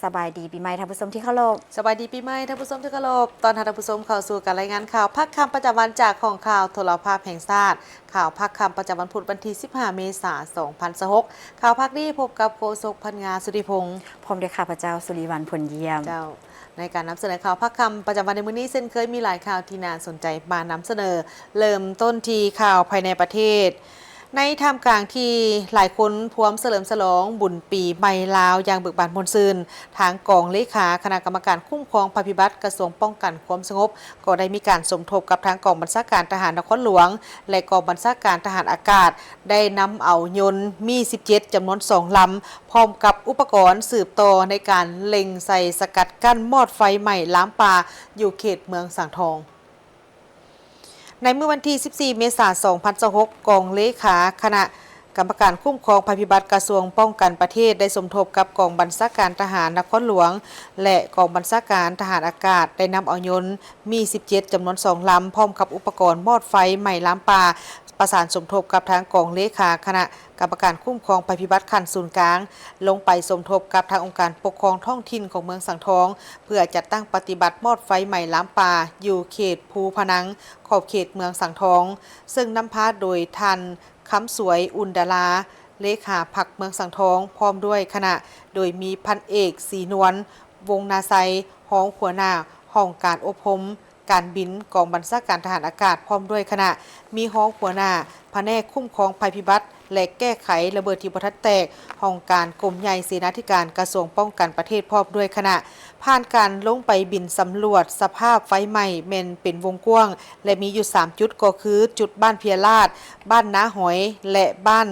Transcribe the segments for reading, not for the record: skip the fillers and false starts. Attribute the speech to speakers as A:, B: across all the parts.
A: สบายดีปีใหม่ท่านผู้ชมที่เคารพ
B: สบายดีปีใหม่ท่านผู้ชมที่เคารพตอนท่านผู้ชมเข้าสู่การรายงานข่าวพักคำประจำวันจากของข่าวโทรภาพแห่งชาติข่าวพักคำประจำวันพุธวันที่15 เมษายน 2026ข่าวพักนี้พบกับโฆษกพันงาสุริพงษ์
A: ผมเด็กข้าพเจ้าสุริวัลย์ผลเยี่ยม
B: เจ้าในการนำเสนอข่าวพักคำประจำวันในมื้อนี้เช่นเคยมีหลายข่าวที่น่าสนใจมานำเสนอเริ่มต้นที่ข่าวภายในประเทศในท่ามกลางที่หลายคนพร้อมเฉลิมฉลองบุญปีใหม่ลาวอย่างเบิกบานมนซืนทางกองเลขาคณะกรรมการคุ้มครองภัยพิบัติกระทรวงป้องกันความสงบก็ได้มีการสมทบกับทางกองบัญชาการทหารนครหลวงและกองบัญชาการทหารอากาศได้นำเอายนต์มี17จำนวน2ลำพร้อมกับอุปกรณ์สืบต่อในการเล็งใส่สกัดกั้นมอดไฟใหม่ล้ามป่าอยู่เขตเมืองสังทองในเมื่อวันที่ 14 เมษายน 2026กองเลขาคณะกรรมการคุ้มครองภัยพิบัติกระทรวงป้องกันประเทศได้สมทบกับกองบัญชาการทหารนครหลวงและกองบัญชาการทหารอากาศได้นำเอายนต์มี17จำนวน2ลำพร้อมกับอุปกรณ์มอดไฟใหม่ล้ามป่าประสานสมทบกับทางกองเลขาคณะกรรมการคุ้มครองภัยพิบัติขั้นศูนย์กลางลงไปสมทบกับทางองค์การปกครองท้องถิ่นของเมืองสังทองเพื่อจัดตั้งปฏิบัติมอดไฟใหม่ล้ามป่าอยู่เขตภูพนังขอบเขตเมืองสังทองซึ่งนำพาโดยทันคำสวยอุนดาลาเลขาพรรคเมืองสังทองพร้อมด้วยคณะโดยมีพันเอกศรีนวลวงนาไซห้องหัวหน้าห้องการอบรมการบินกองบัญชาการทหารอากาศพร้อมด้วยคณะมีห้องหัวหน้าแผนกคุ้มครองภัยพิบัติและแก้ไขระเบิดที่บ่ทันแตกห้องการกรมใหญ่เสนาธิการกระทรวงป้องกันประเทศพร้อมด้วยคณะผ่านการลงไปบินสำรวจสภาพไฟไหม้แม่นเป็นวงกว้างและมีอยู่3จุดก็คือจุดบ้านเพียลาดบ้านนาหอยและบ้าน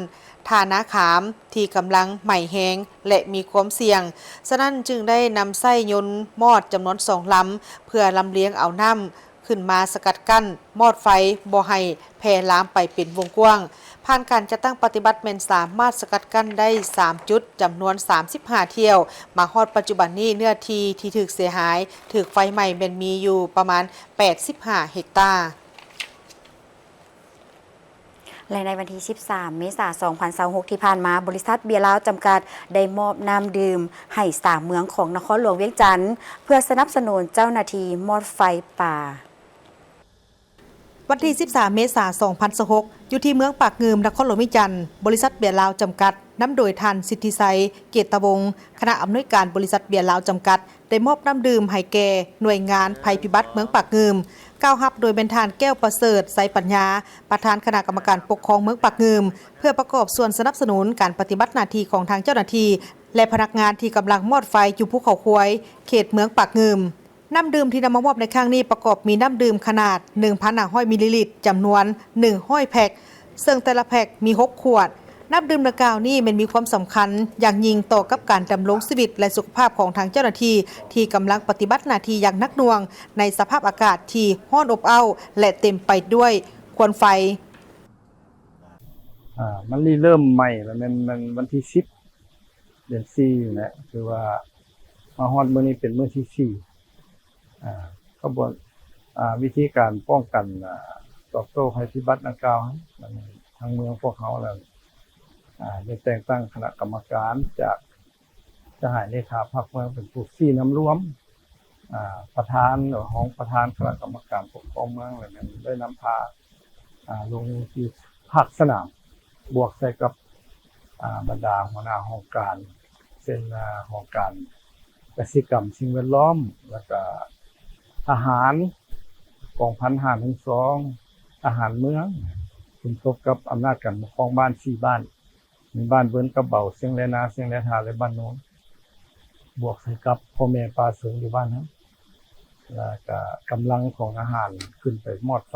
B: ทานาขามที่กำลังใหม่แหงและมีความเสี่ยงฉะนั้นจึงได้นำไส้ยนต์มอดจำนวน2ลำเพื่อลำเลียงเอาน้ำขึ้นมาสกัดกั้นมอดไฟบ่ให้แผ่ลามไปเป็นวงกว้างผ่านการจะตั้งปฏิบัติแม่นสามารถสกัดกั้นได้3จุดจำนวน35เที่ยวมาฮอดปัจจุบันนี้เนื้อที่ถูกเสียหายถูกไฟไหม้แม่นมีอยู่ประมาณ85เฮกตาร์
A: และในวันที่ 13 เมษายน 2026ที่ผ่านมาบริษัทเบียร์ลาวจำกัดได้มอบน้ำดื่มให้3เมืองของนครหลวงเวียงจันทร์เพื่อสนับสนุนเจ้าหน้าที่มอดไฟป่า
B: วันที่ 13 เมษายน 2026อยู่ที่เมืองปากงืมนครหลวงเวียงจันทร์บริษัทเบียร์ลาวจำกัดนำโดยท่านสิทธิไซเกตวงศ์คณะอำนวยการบริษัทเบียร์ลาวจำกัดได้มอบน้ำดื่มให้แก่หน่วยงานภัยพิบัติเมืองปากงืมก้าวรับโดยเป็นทานแก้วประเสริฐไสปัญญาประธานคณะกรรมการปกครองเมืองปากงืมเพื่อประกอบส่วนสนับสนุนการปฏิบัติหน้าที่ของทางเจ้าหน้าที่และพนักงานที่กำลังมอดไฟอยู่ภูเขาควายเขตเมืองปากงืมน้ำดื่มที่นำมามอบในครั้งนี้ประกอบมีน้ำดื่มขนาด 1,500 มิลลิลิตรจำนวน100แพ็คซึ่งแต่ละแพ็คมี6ขวดน้ำดื่มดังกล่าวนี้มันมีความสำคัญอย่างยิ่งต่อกับการดำรงชีวิตและสุขภาพของทางเจ้าหน้าที่ที่กำลังปฏิบัติหน้าที่อย่างหนักหน่วงในสภาพอากาศที่ร้อนอบอ้าวและเต็มไปด้วยควันไฟ
C: มันเริ่มใหม่แล้วมันวันที่10เดือน4อยู่แล้วคือว่ามาฮอดมื้อนี้เป็นมื้อที่4ขบวนวิธีการป้องกันตอบโต้ภัยพิบัติดังกล่าวทางเมืองพวกเขาแล้วได้แต่งตั้งคณะกรรมการจากทหารเลขาภาคเมืองเป็นผู้ชี้นำร่วมประธานหรือของประธานคณะกรรมการปกครองเมืองอะไรนั้นได้นำพาลงที่ภาคสนามบวกใส่กับบรรดาหัวหน้าห้องการเช่นห้องการกสิกรรมสิ่งแวดล้อมแล้วก็ทหารกองพันทหารทั้งสองทหารเมืองสมทบกับอำนาจการปกครองบ้าน4บ้านมีบ้านเบิ้นกระเบาเสียงแลนาเสียงแลทาและบ้านโน้นบวกใส่กับพ่อแม่ปลาสูงอยู่บ้านนั้นแล้วก็กำลังของทหารขึ้นไปมอดไฟ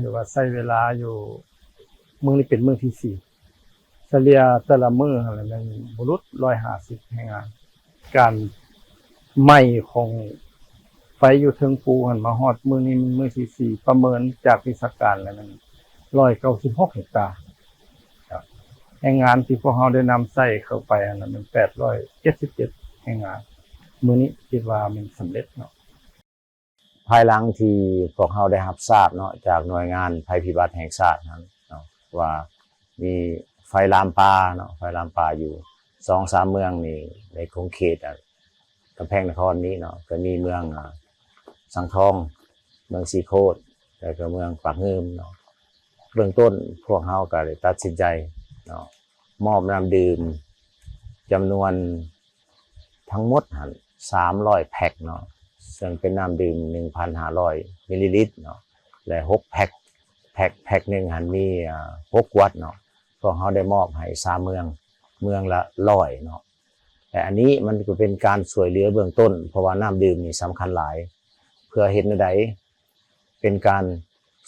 C: หรือว่าใช้เวลาอยู่มื้อนี้เป็นมื้อที่4เฉลี่ยแต่ละมื้ออะไรมันบ่รุด150แห่งงานการไหม้ของไฟอยู่เทิงภูหันมาฮอดมื้อนี้มื้อที่4ประเมินจากวิชาการแล้วมัน196เฮกตาร์ครับแห่งงานที่พวกเราได้นำใส่เข้าไปอันนั้นมัน877แห่งงานมื้อนี้คิดว่ามันสำเร็จเนาะ
D: ภายหลังที่พวกเราได้รับทราบเนาะจากหน่วยงานภัยพิบัติแห่งชาตินั้นเนาะว่ามีไฟลามป่าเนาะไฟลามป่าอยู่ 2-3 เมืองนี่ในคงเขตกำแพงนครนี้เนาะก็มีเมืองสังทองเมืองสีโคตรแล้วก็เมืองปากเงิมเนาะเบื้องต้นพวกเฮาก็ได้ตัดสินใจเนาะมอบน้ำดื่มจำนวนทั้งหมด300 แพ็คเนาะซึ่งเป็นน้ำดื่ม 1,500 มิลลิลิตรเนาะและ6 แพ็คหนึ่งมี6 ขวดเนาะพวกเฮาได้มอบให้3 เมืองละ100เนาะแต่อันนี้มันก็เป็นการช่วยเหลือเบื้องต้นเพราะว่าน้ำดื่มนี่สำคัญหลายเพื่อเห็นใดเป็นการ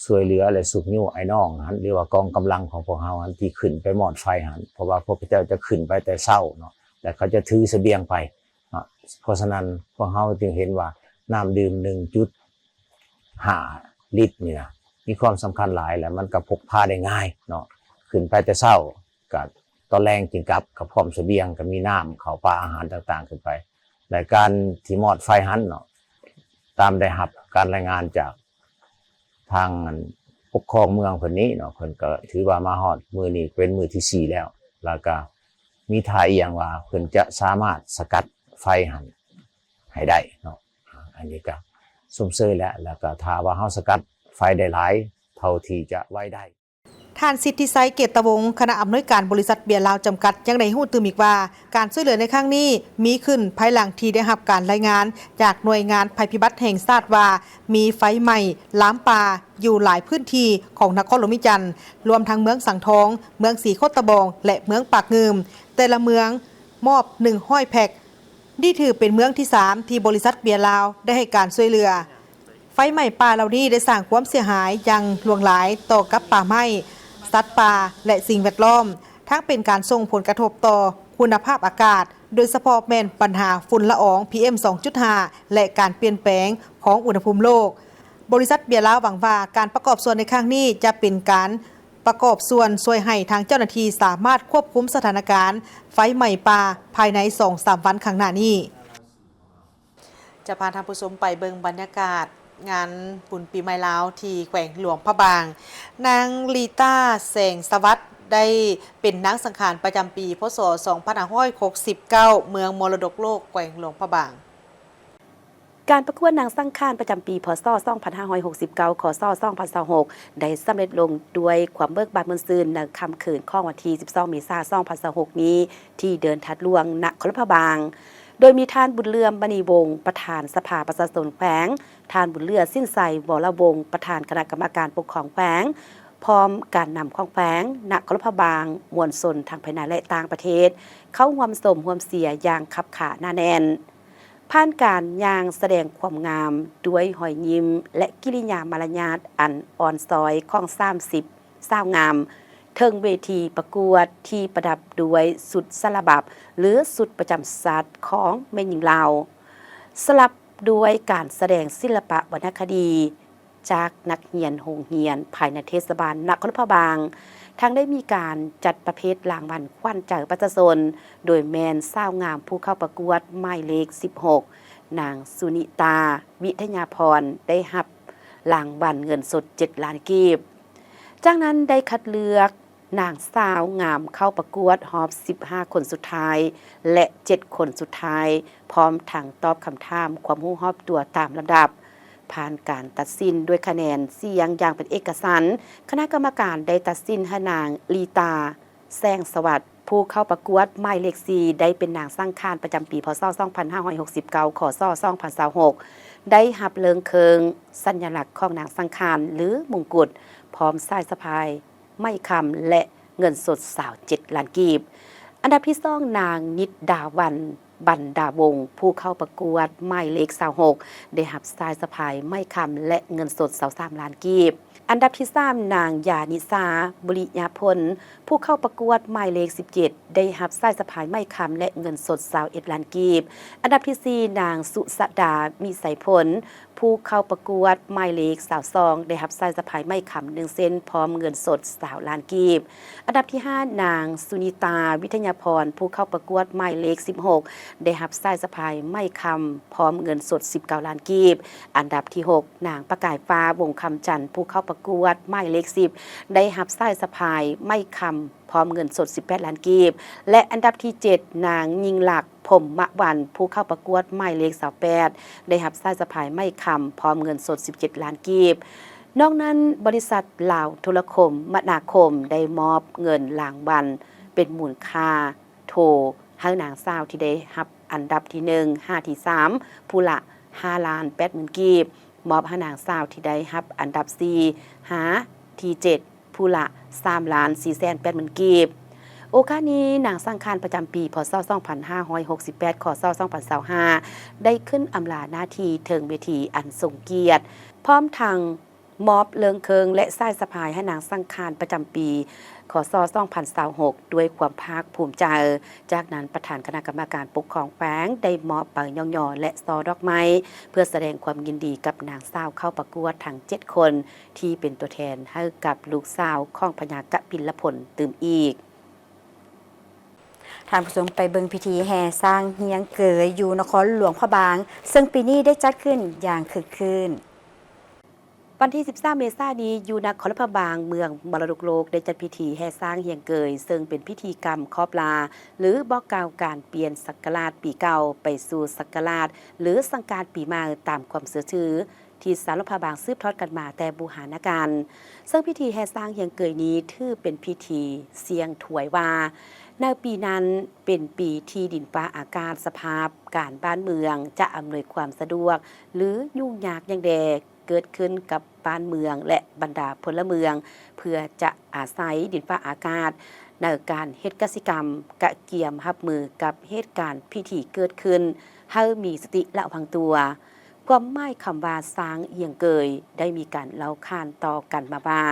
D: ช่วยเหลือและสุขนิ้วไอ้น้องหันหรือว่ากองกำลังของพวกเฮาหันที่ขึ้นไปมอดไฟหันเพราะว่าพวกเจ้าจะขึ้นไปแต่เช้าเนาะและเขาจะถือเสบียงไปเนาะเพราะฉะนั้นพวกเฮาจึงเห็นว่าน้ำดื่ม 1.5 ลิตรนี่นะมีความสำคัญหลายและมันก็พกพาได้ง่ายเนาะขึ้นไปแต่เช้าก็ตอนแรงจึงกลับกับพร้อมเสบียงก็มีน้ำข้าวปลาอาหารต่างๆขึ้นไปและการที่มอดไฟหันเนาะตามได้รับการรายงานจากทางปกครองเมืองคนนี้เนาะเพิ่นก็ถือว่ามาฮอดมื้อนี้เป็นมื้อที่4แล้วแล้วก็มีท่าอีหยังว่าเพิ่นจะสามารถสกัดไฟหันให้ได้เนาะอันนี้ก็สุ่มเซยแล้วก็ถ้าว่าเฮาสกัดไฟได้หลายเท่าที่จะไว้ได้
B: ท่านสิทธิไซเกตวงศ์คณะอำนวยการบริษัทเบียร์ลาวจำกัดยังได้ฮู้ตื่มอีกว่าการช่วยเหลือในครั้งนี้มีขึ้นภายหลังที่ได้รับการรายงานจากหน่วยงานภัยพิบัติแห่งชาติว่ามีไฟไหม้ลามป่าอยู่หลายพื้นที่ของนครหลวงมิจันทร์รวมทั้งเมืองสังทองเมืองสีโคตะบองและเมืองปากเงิมแต่ละเมืองมอบ100 แพ็คนี่ถือเป็นเมืองที่3ที่บริษัทเบียร์ลาวได้ให้การช่วยเหลือไฟไหม้ป่าเหล่านี้ได้สร้างความเสียหายอย่างหลวงหลายต่อกับป่าไม้สัตว์ป่าและสิ่งแวดล้อมทั้งเป็นการส่งผลกระทบต่อคุณภาพอากาศโดยเฉพาะแม่นปัญหาฝุ่นละออง PM 2.5 และการเปลี่ยนแปลงของอุณหภูมิโลกบริษัทเบียร์ลาวหวังว่าการประกอบส่วนในครั้งนี้จะเป็นการประกอบส่วนช่วยให้ทางเจ้าหน้าที่สามารถควบคุมสถานการณ์ไฟไหม้ป่าภายใน 2-3 วันข้างหน้านี้จะพาท่านผู้ชมไปเบิ่งบรรยากาศงานบุญปีใหม่ลาวที่แขวงหลวงพระบางนางลีต้าแสงสวัสดิ์ได้เป็นนางสังขารประจำปีพศ2569เมืองมรดกโลกแขวงหลวงพระบาง
A: การประกวดนางสังขารประจำปีพศ2569ขศ2026ได้สำเร็จลงด้วยความเบิกบานมวลซื่นในค่ำคืนของวันที่12เมษายน2026นี้ที่เดินทัดหลวงนครพระบางโดยมีท่านบุญเลื่อมมณีวงศ์ประธานสภาประชาชนแขวงท่านบุญเลื่อสิ้นใสวรวงศ์ประธานคณะกรรมการปกครองแขวงพร้อมการนำของแขวงนครพระบางมวลชนทางภายในและต่างประเทศเข้าร่วมสมร่วมเสียอย่างขับขาหน้าแน่นผ่านการย่างแสดงความงามด้วยหอยยิ้มและกิริยามารยาทอันอ่อนซอยของ30สาวงามเทิงเวทีประกวดที่ประดับด้วยสุดสลับหรือสุดประจำศาสตร์ของแม่หญิงลาวสลับด้วยการแสดงศิลปะวรรณคดีจากนักเรียนโรงเรียนภายในเทศบาลนครพระบางทั้งได้มีการจัดประเภทรางวัลขวัญใจประชาชนโดยแมนสาวงามผู้เข้าประกวดหมายเลข16นางสุนิตาวิทยาพรได้รับรางวัลเงินสด7 ล้านกีบจากนั้นได้คัดเลือกนางสาวงามเข้าประกวดฮอบ15 คนสุดท้ายและ7 คนสุดท้ายพร้อมทั้งตอบคำถามความรู้รอบตัวตามลำดับผ่านการตัดสินด้วยคะแนนเสียงอย่างเป็นเอกฉันท์คณะกรรมการได้ตัดสินให้นางลีตาแสงสวัสดิ์ผู้เข้าประกวดหมายเลข4ได้เป็นนางสังขารประจำปีพศ2569ขศ2026ได้รับเลิงเคิงสัญลักษณ์ของนางสังขารหรือมงกุฎพร้อมสายสะพายไม้คำและเงินสด7 ล้านกีบอันดับที่2นางนิดดาวันบรรดาวงศ์ผู้เข้าประกวดหมายเลข26ได้รับสายสะพายไม้คำและเงินสด23 ล้านกีบอันดับที่3นางยานิสาบุริยาพลผู้เข้าประกวดหมายเลข17ได้รับสายสะพายไม้คำและเงินสด21 ล้านกีบอันดับที่4นางสุสดามีสายผลผู้เข้าประกวดหมายเลข22ได้รับสายสะพายไม้คำ1 เส้นพร้อมเงินสด20 ล้านกีบอันดับที่5นางสุนิตาวิทยาพรผู้เข้าประกวดหมายเลข16ได้รับสายสะพายไม้คำพร้อมเงินสด19 ล้านกีบอันดับที่6นางประกายฟ้าวงคำจันทร์ผู้เข้าประ
E: กวดหมายเลข10ได้รับสายสะพายไม่คำพร้อมเงินสด18ล้านกีบและอันดับที่7นางยิงหลักผมมะวันผู้เข้าประกวดหมายเลข28ได้รับสายสะพายไม่คำพร้อมเงินสด17ล้านกีบนอกนั้นบริษัทลาวโทรคมมนาคมได้มอบเงินรางวัลเป็นมูลค่าโทให้นางสาวที่ได้รับอันดับที่1 5ที่3ผู้ละ5,80,000 กีบมอบให้นางสาวที่ได้รับอันดับ4หาที่7ผู้ละ3,480,000 กีบโอกาสนี้นางสังคารประจำปีพศ2568ขศ2025ได้ขึ้นอำลาหน้าที่เทิงเวทีอันทรงเกียรติพร้อมทางมอบเลิงเคิงและสายสะพายให้นางสังคารประจำปีคศ2026ด้วยความภาคภูมิใจจากนั้นประธานคณะกรรมการปกครองแขวงได้มอบใบย่อๆและซอดอกไม้เพื่อแสดงความยินดีกับนางสาวเข้าประกวดทั้ง7คนที่เป็นตัวแทนให้กับลูกสาวของพญากปิลพลตื่มอีก
A: ท่านผู้ชมไปเบิ่งพิธีแห่สร้างเฮียงเกยอยู่นครหลวงพระบางซึ่งปีนี้ได้จัดขึ้นอย่างคึกคืน
E: วันที่13เมษายนนี้อยู่นครพระบางเมืองมรดกโลกได้จัดพิธีแห่สร้างเฮียงเกยซึ่งเป็นพิธีกรรมครอบลาหรือบอกกล่าวการเปลี่ยนศักราชปีเก่าไปสู่ศักราชหรือสังการปีใหม่ตามความเชื่อถือที่สารพระบางสืบทอดกันมาแต่บูหาการซึ่งพิธีแห่สร้างเฮียงเกยนี้ถือเป็นพิธีเสียงถวยว่าในปีนั้นเป็นปีที่ดินฟ้าอากาศสภาพการบ้านเมืองจะอำนวยความสะดวกหรือยุ่งยากอย่างใดเกิดขึ้นกับบ้านเมืองและบรรดาพลเมืองเพื่อจะอาศัยดินฟ้าอากาศในการเฮ็ดกสิกรรมกะเกียมรับมือกับเหตุการณ์พิธีเกิดขึ้นให้มีสติระวังตัวความหมายคำว่าสร้างเฮียงเกยได้มีการเล่าขานต่อกันมาว่า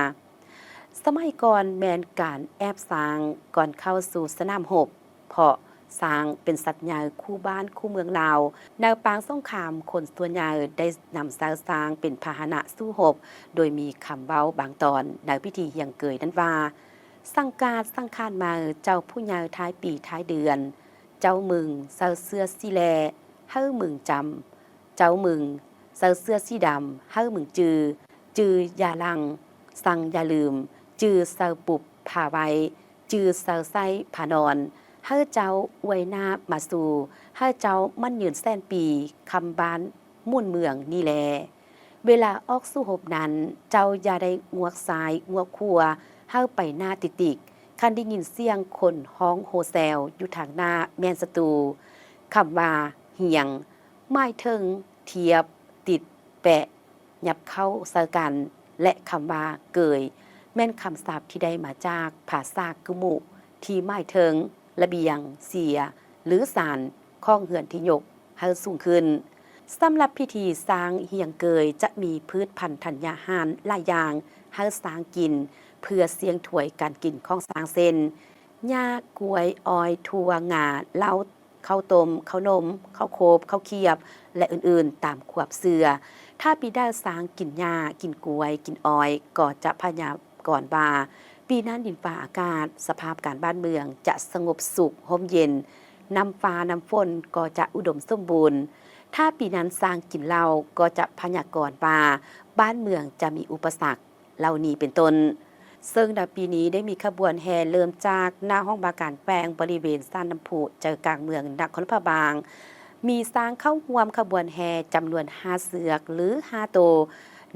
E: สมัยก่อนแมนการแอบสร้างก่อนเข้าสู่สนามรบเพราะสร้างเป็นสัตว์ใหญ่คู่บ้านคู่เมืองลาวในปางสงครามคนส่วนใหญ่ได้นำสร้างเป็นพาหนะสู้รบโดยมีคำเว้าบางตอนในพิธีเฮียงเกยนั้นว่าสังการสังขารมาเจ้าผู้ใหญ่ท้ายปีท้ายเดือนเจ้ามึงเซาเสื้อสีแลเฮ้อมึงจำเจ้ามึงเซาเสื้อสีดำเฮ้อมึงจืออย่าลังสั่งอย่าลืมจือเซาปุบผ่าไว้จือเซาไส้ผ่านอนเฮ้อเจ้าอวยหน้ามาสู่เฮ้อเจ้ามั่นยืนแสนปีคำบ้านมุ่นเมืองนี่แลเวลาออกสู้รบนั้นเจ้าอย่าได้งวกซ้ายงวกขวาเฮ้อไปหน้าติกคันได้ยินเสียงคนฮ้องโฮแซวอยู่ทางหน้าแม่นศัตรูคำว่าเหียงหมายถึงเทียบติดแปะยับเข้าใส่กันและคำว่าเกยแม่นคำศัพท์ที่ได้มาจากภาษากึมุที่หมายถึงระเบียงเสียหรือศาลข้องเหือนที่ยกให้สูงขึ้นสำหรับพิธีสร้างเฮียงเกยจะมีพืชพันธุ์ธัญญาหารหลายอย่างให้สร้างกินเพื่อเสียงถวยการกินของสร้างเส้นหญ้ากล้วยอ้อยถั่วงาเหล้าข้าวต้มข้าวนมข้าวโคบข้าวเคียบและอื่นๆตามขวบเสือถ้าปีได้สร้างกินหญ้ากินกล้วยกินอ้อยก็จะพยากรณ์ว่าปีนั้นดินฟ้าอากาศสภาพการบ้านเมืองจะสงบสุขร่มเย็นน้ำฟ้าน้ำฝนก็จะอุดมสมบูรณ์ถ้าปีนั้นสร้างกินเหล้าก็จะพยากรณ์ว่าบ้านเมืองจะมีอุปสรรคเหล่านี้เป็นต้นซึ่งในปีนี้ได้มีขบวนแห่เริ่มจากหน้าห้องบาการแปลงบริเวณซ่านน้ำพุเจอกลางเมืองนครพระบางมีสร้างเข้าร่วมขบวนแห่จำนวน5เสือกหรือ5โต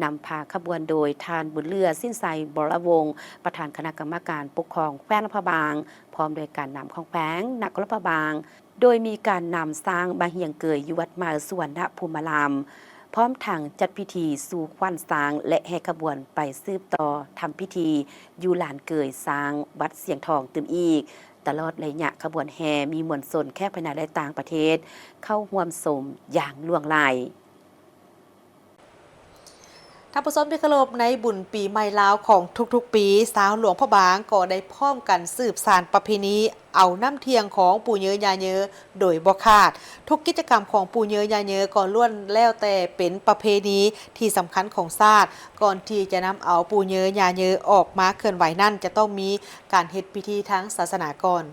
E: นำพาขบวนโดยทานบุญเลือสิ้นไซบรวงศ์ประธานคณะกรรมการปกครองแขวงนครพระบางพร้อมโดยการนำของแขวงนครพระบางโดยมีการนำสร้างบาเฮียงเกยอยู่วัดมาสุวรรณภูมิรามพร้อมทางจัดพิธีสู่ควันสางและแห่ขบวนไปสืบต่อทำพิธีอยู่ลานเกยสางวัดเสียงทองตื่มอีกตลอดระยะขบวนแห่มีมวลชนแค่ภายในและต่างประเทศเข้าร่วมชมอย่างล่วงไหล
B: ท่านผู้ชมที่เคารพในบุญปีใหม่ลาวของทุกๆปีสาวหลวงพระบางก็ได้พร้อมกันสืบสานประเพณีเอาน้ำเทียงของปู่เยอยาเยอโดยบ่ขาดทุกกิจกรรมของปู่เยอยาเยอก็ล้วนแล้วแต่เป็นประเพณีที่สำคัญของชาติก่อนที่จะนำเอาปู่เยอยาเยอออกมาเคลื่อนไหวนั่นจะต้องมีการเฮ็ดพิธีทางศาสนาก่อน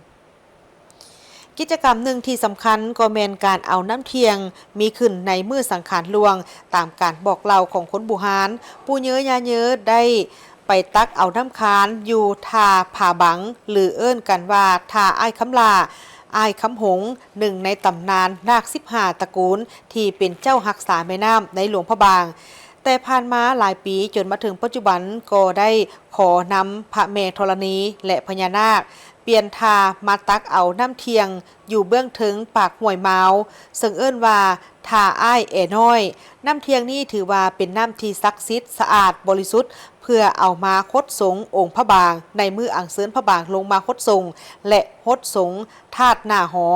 B: กิจกรรมหนึ่งที่สำคัญก็แม่นการเอาน้ำเทียงมีขึ้นในมื้อสังขารหลวงตามการบอกเล่าของคนบุหารปู่เยอะยาเยอะได้ไปตักเอาน้ำค้านอยู่ทาผาบังหรือเอิ้นกันว่าทาอ้ายคำลาอ้ายคำหงหนึ่งในตำนานนาค15ตระกูลที่เป็นเจ้ารักษาแม่น้ำในหลวงพระบางแต่ผ่านมาหลายปีจนมาถึงปัจจุบันก็ได้ขอนำพระแม่ธรณีและพญานาคเปลี่ยนทามาตักเอาน้ำเทียงอยู่เบื้องถึงปากห้วยเมาซึ่งเอิ้นว่าทาอ้ายแอน้อยน้ำเทียงนี้ถือว่าเป็นน้ำที่ศักดิ์สิทธิ์สะอาดบริสุทธิ์เพื่อเอามาคดสงองค์พระบางในมืออังเสริญพระบางลงมาคดสงและคดสงธาตุหน้าหอ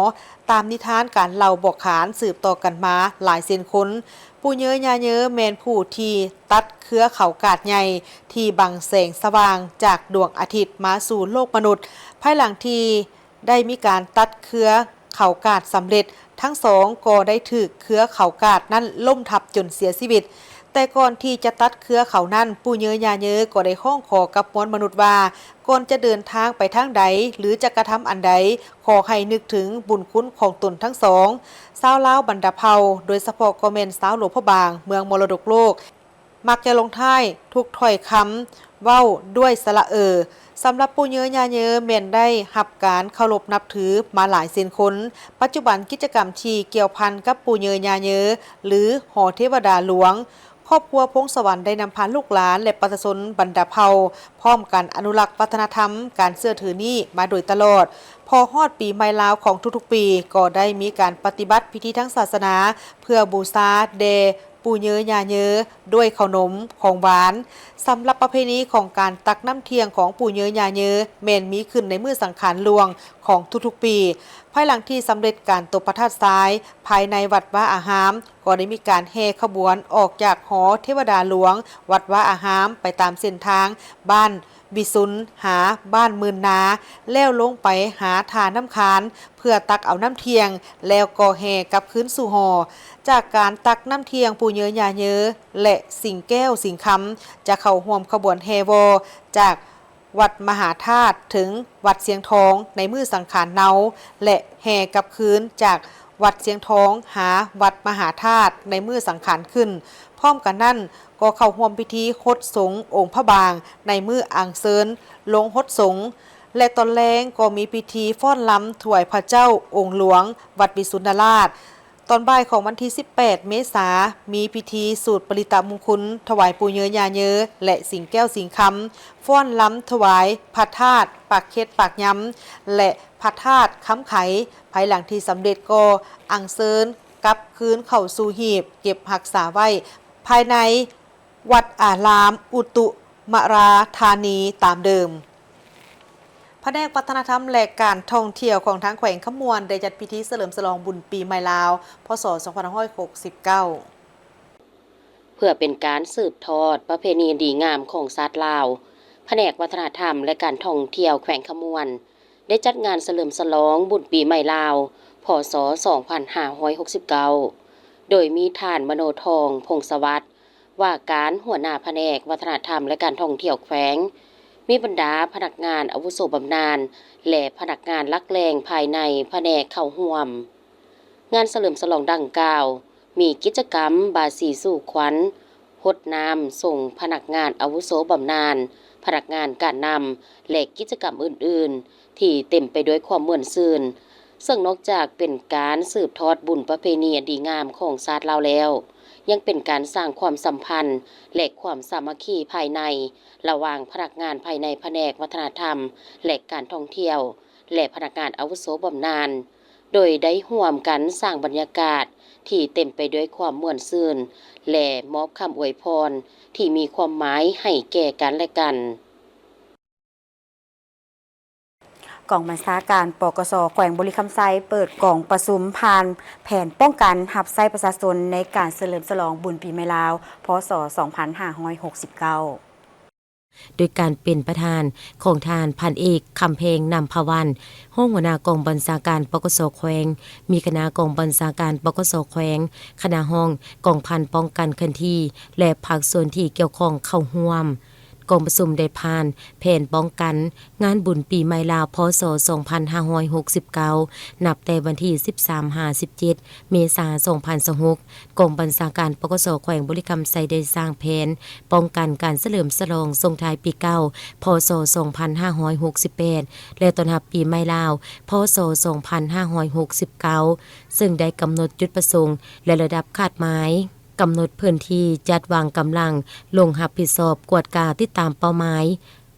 B: ตามนิทานการเล่าบอกขานสืบต่อกันมาหลายเซนคนปู่เยอะยาเยอะแมนผู้ที่ตัดเครือเขากาดใหญ่ที่บังแสงสว่างจากดวงอาทิตย์มาสู่โลกมนุษย์ภายหลังที่ได้มีการตัดเครือเขากาดสำเร็จทั้งสองก็ได้ถือเครือเขากาดนั้นล่มทับจนเสียชีวิตแต่ก่อนที่จะตัดเครือเขานั้นปู่เยอะยาเยอะก็ได้ข้องขอกับมวลมนุษย์ว่าก่อนจะเดินทางไปทางใดหรือจะกระทำอันใดขอให้นึกถึงบุญคุณของตนทั้งสองชาวลาวบรรดาเผ่าโดยเฉพาะก็แม่นชาวหลวงพระบางเมืองมรดกโลกมักจะลงท้ายทุกถ้อยคำเว้าด้วยสระสำหรับปู่เยอะยาเยอะแม่นได้รับการเคารพนับถือมาหลายเซนคนปัจจุบันกิจกรรมที่เกี่ยวพันกับปู่เยอะยาเยอะหรือหอเทวดาหลวงครอบครัวพงสวรรค์ได้นำพาลูกหลานและประชาชนบรรดาเผ่าพร้อมกันอนุรักษ์วัฒนธรรมการเชื่อถือนี้มาโดยตลอดพอฮอดปีใหม่ลาวของทุกๆปีก็ได้มีการปฏิบัติพิธีทางศาสนาเพื่อบูชาแด่ปู่เยอะยาเยอะด้วยขนมของหวานสำหรับประเพณีของการตักน้ำเทียงของปู่เยอะยาเยอะแม่นมีขึ้นในมื้อสังขารหลวงของทุกๆปีภายหลังที่สำเร็จการตบพระธาตุทรายภายในวัดว่าอาหามก็ได้มีการแห่ขบวนออกจากหอเทวดาหลวงวัดว่าอาหามไปตามเส้นทางบ้านบิซุนหาบ้านมื่นนาแล้วลงไปหาทาน้ำคานเพื่อตักเอาน้ำเทียงแล้วก็แห่กลับคืนสู่หอจากการตักน้ำเทียงปู่เยอะยาเยอะและสิงแก้วสิงคำจะเข้าร่วมขบวนแห่วอจากวัดมหาธาตุถึงวัดเสียงทองในมื้อสังขารเนาและแห่กลับคืนจากวัดเสียงทองหาวัดมหาธาตุในมื้อสังขารขึ้นพร้อมกันนั้นก็เข้าร่วมพิธีคดสงองค์พระบางในมื้ออังเซินลงฮดสงและตอนแลงก็มีพิธีฟ้อนล้ำถวายพระเจ้าองค์หลวงวัดวิสุทธราชตอนบ่ายของวันที่18เมษายนมีพิธีสูตรปริตามงคลถวายปู่เยอะยาเยอะและสิงแก้วสิงคำฟ้อนล้ำถวายพระธาตุปากเค็ดปากย้ำและพระธาตุค้ำไขภายหลังที่สำเร็จก็อังเซินกลับคืนเข้าสู่หีบเก็บรักษาไว้ภายในวัดอารามอุตุมราธานีตามเดิมแผนกวัฒนธรรมและการท่องเที่ยวของทางแขวงขมวนได้จัดพิธีเฉลิมฉลองบุญปีใหม่ลาวพศ2569
E: เพื่อเป็นการสืบทอดประเพณีดีงามของชาติลาวแผนกวัฒนธรรมและการท่องเที่ยวแขวงขมวนได้จัดงานเฉลิมฉลองบุญปีใหม่ลาวพศ2569โดยมีท่านมโนทองพงศวัฒน์ว่าการหัวหน้าแผนกวัฒนธรรมและการท่องเที่ยวแขวงมีบรรดาพนักงานอาวุโสบำนาญและพนักงานลักแรงภายในแผนกเข้าร่วมงานเฉลิมฉลองดังกล่าวมีกิจกรรมบาสีสู่ขวัญรดน้ำส่งพนักงานอาวุโสบำนาญพนักงานการนำและกิจกรรมอื่นๆที่เต็มไปด้วยความม่วนซื่นซึ่งนอกจากเป็นการสืบทอดบุญประเพณีดีงามของชาติลาวแล้วยังเป็นการสร้างความสัมพันธ์และความสามัคคีภายในระหว่างพนักงานภายในแผนกวัฒนธรรมและการท่องเที่ยวและพนักงานอาวุโสบำนาญโดยได้ร่วมกันสร้างบรรยากาศที่เต็มไปด้วยความม่วนซื่นและมอบคำอวยพรที่มีความหมายให้แก่กันและกัน
A: กองบัญชาการปกส.แขวงบุรีคำไซเปิดกล่องประชุมผ่านแผนป้องกันหับไส้ประชาชนในการเฉลิมฉลองบุญปีใหม่ลาวพศ2569
F: โดยการเป็นประธานของทานพันเอกคำเพงนำพวันห้องหัวหน้ากองบัญชาการปกส.แขวงมีคณะกองบัญชาการปกส.แขวงคณะห้องกองพันป้องกันเคลื่อนที่และภาคส่วนที่เกี่ยวข้องเข้าร่วม กองประชุมได้ผ่านแผนป้องกันงานบุญปีใหม่ลาวพศ 2569 นับแต่วันที่ 13-17 เมษายน 2026 กองบัญชาการปกส.แขวงบุรีรัมย์ไซได้สร้างแผนป้องกันการเฉลิมฉลองส่งท้ายปีเก่าพศ 2568 และต้อนรับปีใหม่ลาวพศ 2569 ซึ่งได้กำหนดจุดประสงค์และระดับคาดหมายกำหนดพื้นที่จัดวางกำลังลงรับผิดชอบกวดกาติดตามเป้าหมาย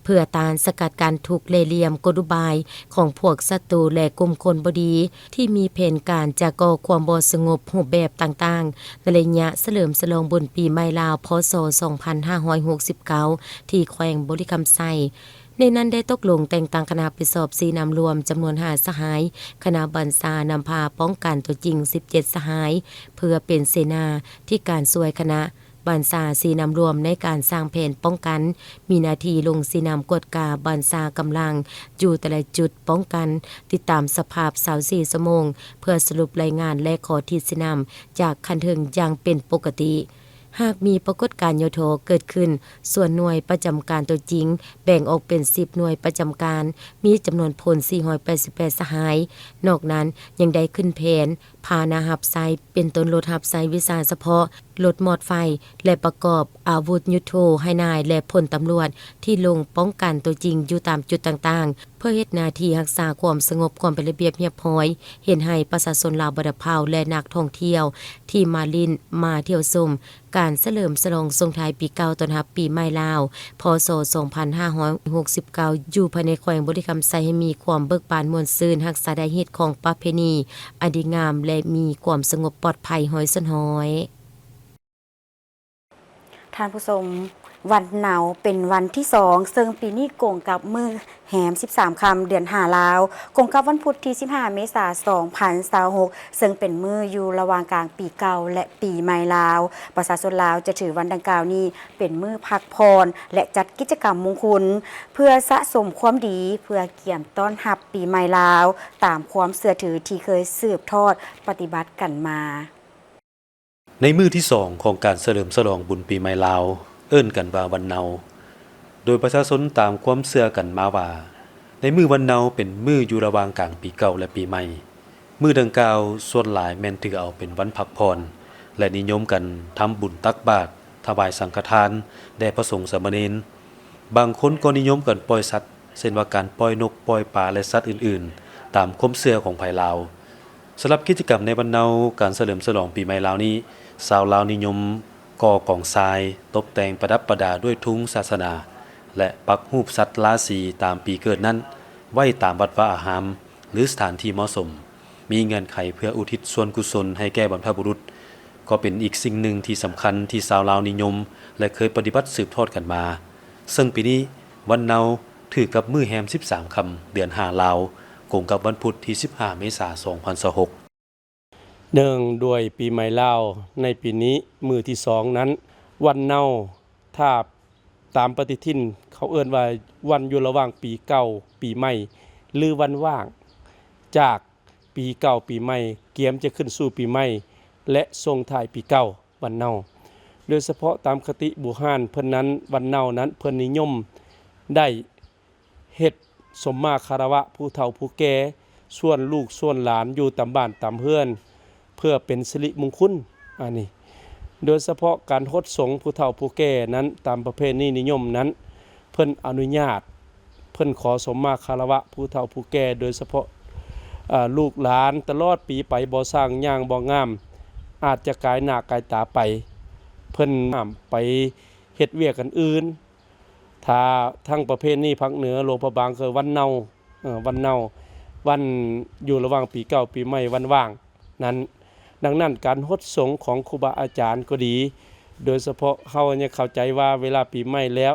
F: เพื่อต้านสกัดการถูกเล่ห์เหลี่ยมกลอุบายของพวกศัตรูและกลุ่มคนบ่ดีที่มีแผนการจะก่อความบ่สงบรูปแบบต่างๆในระยะเฉลิมฉลองบุญปีใหม่ลาวพศ 2569 ที่แขวงบุรีรัมย์ไซในนั้นได้ตกลงแต่งตั้งคณะปิสอบ4นำรวมจำนวน5สหายคณะบัญชานำพาป้องกันตัวจริง17สหายเพื่อเป็นเสนาที่การช่วยคณะบัญชา4นำรวมในการสร้างแผนป้องกันมีหน้าที่ลง4นำกวดกาบัญชากำลังอยู่แต่ละจุดป้องกันติดตามสภาพ24ชั่วโมงเพื่อสรุปรายงานและขอทิศนำจากคันถึงอย่างเป็นปกติหากมีปรากฏการณ์โยโทเกิดขึ้นส่วนหน่วยประจำการตัวจริงแบ่งออกเป็น10หน่วยประจำการมีจำนวนพล488สหายนอกนั้นยังได้ขึ้นแผนพาหนะหับไซเป็นต้นรถหับไซวิสาเฉพาะรถมอดไฟและประกอบอาวุธยุทโธให้นายและพลตำรวจที่ลงป้องกันตัวจริงอยู่ตามจุดต่างๆเพื่อเฮ็ดหน้าที่รักษาความสงบความเป็นระเบียบเรียบร้อยเห็นให้ประชาชนลาวบ่ได้พาวและนักท่องเที่ยวที่มาลินมาเที่ยวชมการเฉลิมฉลองส่งท้ายปีเก่าต้อนรับปีใหม่ลาวพศ 2569 อยู่ภายในแขวงบุรีรัมย์ไซให้มีความเบิกบานม่วนซื่นรักษาได้ฮิตของประเพณีอันดีงามและมีความสงบปลอดภัยห้อยสนห้อย
A: ท่านผู้ชมวันหนาวเป็นวันที่2ซึ่งปีนี้กงกับมือแหม13ค่ำเดือน5ลาวกงกับวันพุธที่15เมษายน2026ซึ่งเป็นมืออยู่ระหว่างกลางปีเก่าและปีใหม่ลาวประชาชนลาวจะถือวันดังกล่าวนี้เป็นมือพักผ่อนและจัดกิจกรรมมงคลเพื่อสะสมความดีเพื่อเกี่ยมต้อนรับปีใหม่ลาวตามความเชื่อถือที่เคยสืบทอดปฏิบัติกันมา
G: ในมื้อที่2ของการเฉลิมฉลองบุญปีใหม่ลาวเอิ้นกันว่าวันเนาโดยประชาชนตามความเชื่อกันมาว่าในมื้อวันเนาเป็นมื้ออยู่ระหว่างกลางปีเก่าและปีใหม่มื้อดังกล่าวส่วนหลายแม่นถือเอาเป็นวันพักผ่อนและนิยมกันทำบุญตักบาตรถวายสังฆทานแด่พระสงฆ์สามเณรบางคนก็นิยมกันปล่อยสัตว์เช่นว่าการปล่อยนกปล่อยปลาและสัตว์อื่นๆตามความเชื่อของไผลาวสำหรับกิจกรรมในวันเนาการเฉลิมฉลองปีใหม่ลาวนี้ชาวลาวนิยมก่อกองทรายตกแต่งประดับประดาด้วยธงศาสนาและปักรูปสัตว์ราศีตามปีเกิดนั้นไว้ตามวัดวาอารามหรือสถานที่เหมาะสมมีเงื่อนไขเพื่ออุทิศส่วนกุศลให้แก่บรรพบุรุษก็เป็นอีกสิ่งหนึ่งที่สำคัญที่ชาวลาวนิยมและเคยปฏิบัติสืบทอดกันมาซึ่งปีนี้วันเนาถือกับมื้อแฮม13ค่ำเดือน5ลาวกงกับวันพุธที่15เมษายน2026
H: เนื่องด้วยปีใหม่ลาวในปีนี้มือที่2นั้นวันเนาถ้าตามปฏิทินเขาเอิ้นว่าวันอยู่ระหว่างปีเก่าปีใหม่หรือวันว่างจากปีเก่าปีใหม่เกียมจะขึ้นสู่ปีใหม่และส่งท้ายปีเก่าวันเนาโดยเฉพาะตามคติบูฮานเพิ่นนั้นวันเนานั้นเพิ่นนิยมได้เฮ็ดสมมาคารวะผู้เฒ่าผู้แก่ส่วนลูกส่วนหลานอยู่ตามบ้านตามเฮือนเพื่อเป็นสิริมงคลอันนี้โดยเฉพาะการฮดสงฆ์ผู้เฒ่าผู้แก่นั้นตามประเพณีนิยมนั้นเพิ่นอนุญาตเพิ่นขอสมมาคารวะผู้เฒ่าผู้แก่โดยเฉพาะลูกหลานตลอดปีไปบ่สร้างย่างบ่งามอาจจะกายหน้ากายตาไปเพิ่นไปเฮ็ดเวียกกันอื่นถ้าทั้งประเพณีภาคเหนือโลภบางคือวันเนาวันอยู่ระหว่างปีเก่าปีใหม่วันว่างนั้นดังนั้นการฮดสงฆ์ของครูบาอาจารย์ก็ดีโดยเฉพาะเฮาเนี่ยเข้าใจว่าเวลาปีใหม่แล้ว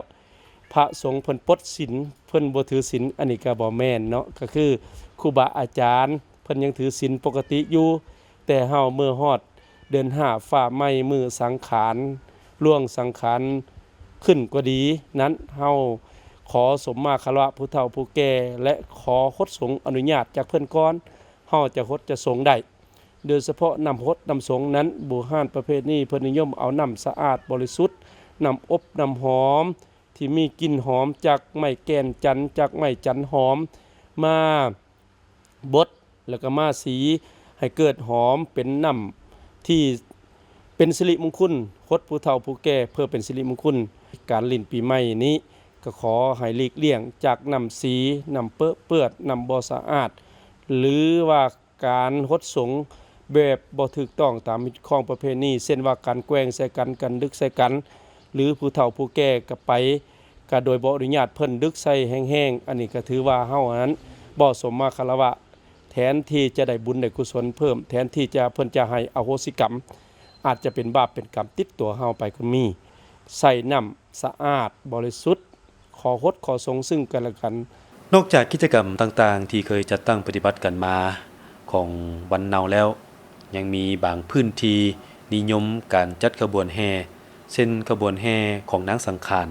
H: พระสงฆ์เพิ่นปลดศีลเพิ่นบ่ถือศีลอันนี้ก็บ่แม่นเนาะก็คือครูบาอาจารย์เพิ่นยังถือศีลปกติอยู่แต่เฮาเมื่อฮอดเดือน5ฟ้าใหม่มื้อสังขารล่วงสังขารขึ้นก็ดีนั้นเฮาขอสมมาคารวะผู้เฒ่าผู้แก่และขอฮดสงฆ์อนุญาตจากเพิ่นก่อนเฮาจะฮดจะสงฆ์ได้โดยเฉพาะน้ำฮดน้ำสงนั้นบูฮานประเภทนี้เพิ่นนิยมเอาน้ำสะอาดบริสุทธิ์น้ำอบน้ำหอม ที่มีกลิ่นหอมจากไม้แก่นจันทร์จากไม้จันทร์หอมมาบดแล้วก็มาสีให้เกิดหอมเป็นน้ำที่เป็นสิริมงคลคดผู้เฒ่าผู้แก่เพื่อเป็นสิริมงคลการลิ้นปีใหม่นี้ก็ขอให้หลีกเลี่ยงจากน้ำสีน้ำเปื้อนน้ำบ่สะอาดหรือว่าการหดสงแบบบ่ถูกต้องตามของประเพณีเช่นว่าการแกว่งใส่กันกันดึกใส่กันหรือผู้เฒ่าผู้แก่ก็ไปก็โดยบ่อนุญาตเพิ่นดึกใส่แห้งๆอันนี้ก็ถือว่าเฮานั้นบ่สมมาคารวะแทนที่จะได้บุญได้กุศลเพิ่มแทนที่จะเพิ่นจะให้อโหสิกรรมอาจจะเป็นบาปเป็นกรรมติดตัวเฮาไปก็มีใส่น้ำสะอาดบริสุทธิ์ขอฮดขอทรงซึ่งกันและกัน
G: นอกจากกิจกรรมต่างๆที่เคยจัดตั้งปฏิบัติกันมาของวันเนาแล้วยังมีบางพื้นที่นิยมการจัดขบวนแห่เช่นขบวนแห่ของนางสังขาร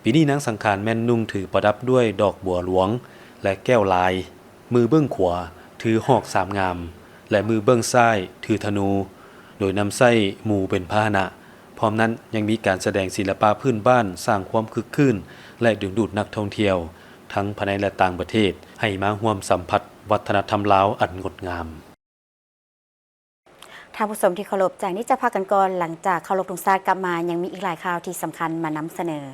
G: ปีนี้นางสังขารแม่นนุ่งถือประดับด้วยดอกบัวหลวงและแก้วลายมือเบื้องขวาถือหอกสามงามและมือเบื้องซ้ายถือธนูโดยนำไส้หมู่เป็นพาหนะพร้อมนั้นยังมีการแสดงศิลปะพื้นบ้านสร้างความคึกคืนและดึงดูดนักท่องเที่ยวทั้งภายในและต่างประเทศให้มาร่วมสัมผัสวัฒนธรรมลาวอันงดงาม
A: ท่านผู้ชมที่เคารพจากนี้จะพักกันก่อนหลังจากเคารพธงชาติกลับมายังมีอีกหลายข่าวที่สำคัญมานำเสนอ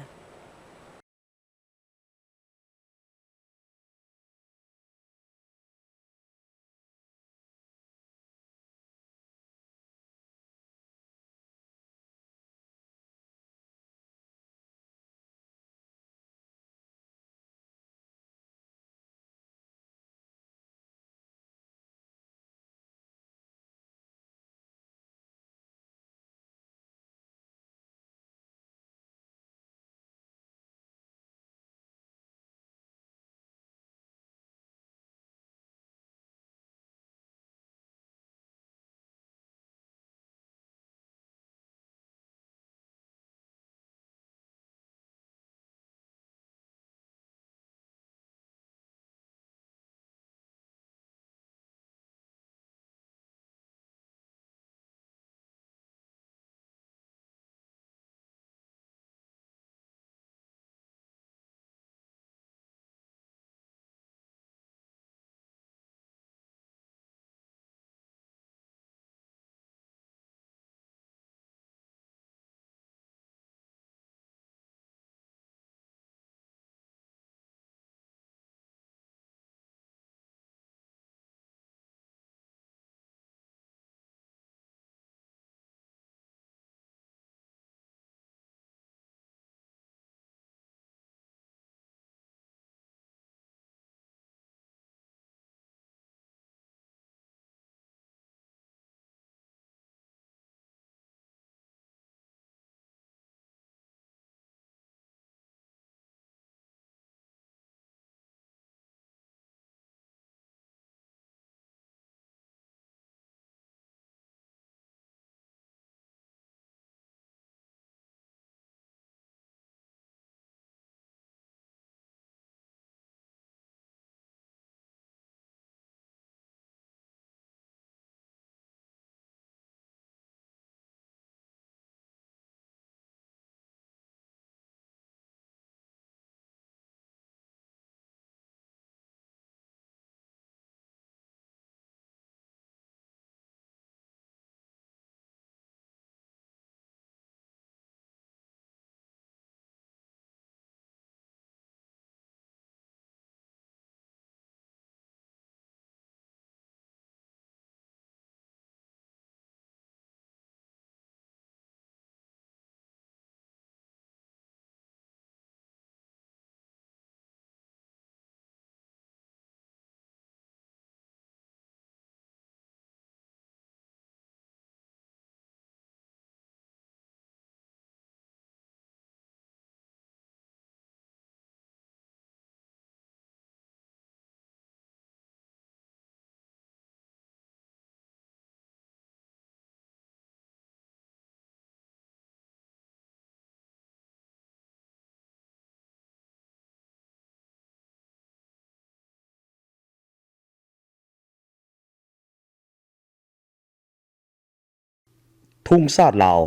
I: ทุ่งชาติลาว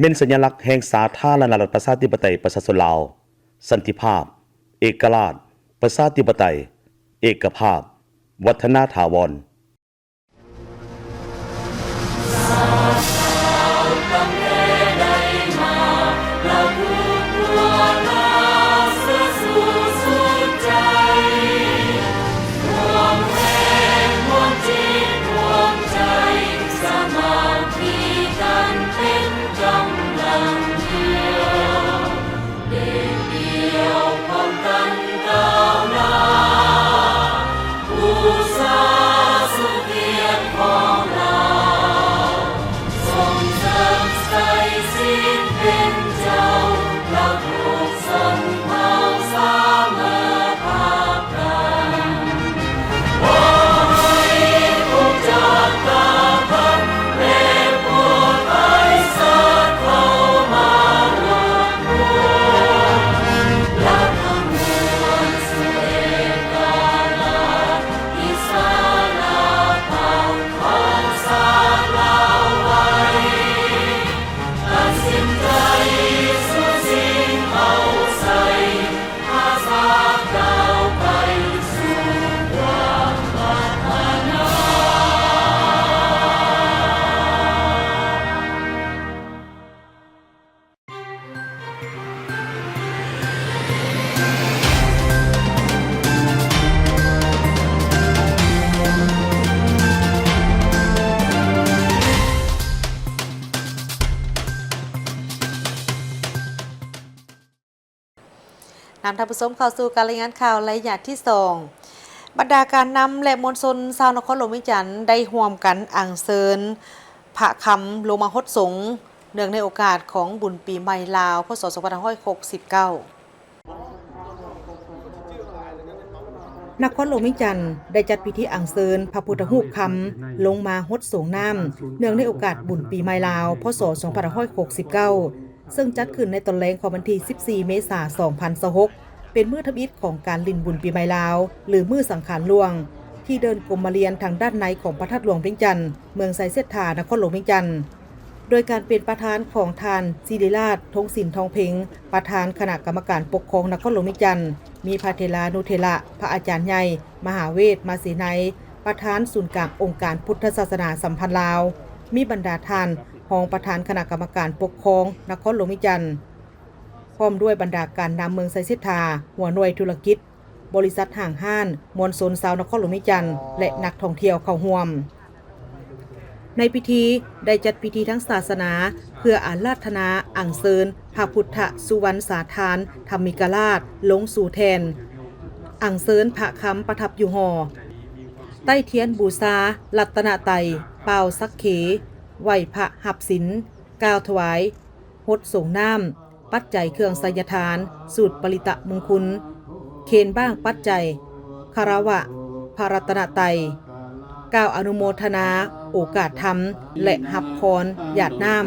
I: เป็นสัญลักษณ์แห่งสาธารณรัฐประชาธิปไตยประชาชนลาว สันติภาพ เอกราช ประชาธิปไตย เอกภาพ วัฒนาถาวร
B: นำท่านผู้ชมเข้าสู่การรายงานข่าวระยะที่2บรรดาการนำและมวลชนชาวนครหลวงวิจันทร์ได้ร่วมกันอัญเชิญพระคำลงมาฮดสงฆ์เนื่องในโอกาสของบุญปีใหม่ลาวพ.ศ. 2569นครหลวงวิจันทร์ได้จัดพิธีอัญเชิญพระพุทธรูปคำลงมาฮดสงน้ำเนื่องในโอกาสบุญปีใหม่ลาวพ.ศ. 2569ซึ่งจัดขึ้นในตอนแรกของวันที่14 เมษายน 2026เป็นมื้อทำอิฐของการลิ้นบุญปีใหม่ลาวหรือมื้อสังขารหลวงที่เดินกรมมาเรียนทางด้านในของพระธาตุหลวงเวียงจันทร์เมืองไซเสถานครหลวงเวียงจันทร์โดยการเป็นประธานของทานศิริราชทงศิลป์ทองเพ็งประธานคณะกรรมการปกครองนครหลวงเวียงจันทร์มีพระเถรานุเถระพระอาจารย์ใหญ่มหาเวทมาสีไนประธานศูนย์กลางองค์การพุทธศาสนาสัมพันธ์ลาวมีบรรดาท่านรองประธานคณะกรรมการปกครองนครหลวงวิจันทร์พร้อมด้วยบรรดาการนำเมืองไซเสถาหัวหน่วยธุรกิจบริษัทห่างห้านมวลชนชาวนครหลวงวิจันทร์และนักท่องเที่ยวเข้าร่วมในพิธีได้จัดพิธีทั้งศาสนาเพื่ออาราธนาอัญเชิญพระพุทธสุวรรณสาธานธรรมิกราชลงสู่แทนอัญเชิญพระคำประทับอยู่หอใต้เทียนบูชารัตนไตรัยเป่าสักเขไหวพระหับศิลกล่าวถวายฮดส่งน้ำปัจจัยเครื่องไสยทานสูตรปริตะมงคลเคนบ้างปัจจัยคารวะพระรัตนไตรัยกล่าวอนุโมทนาโอกาสธรรมและหับพรหยาดน้ำ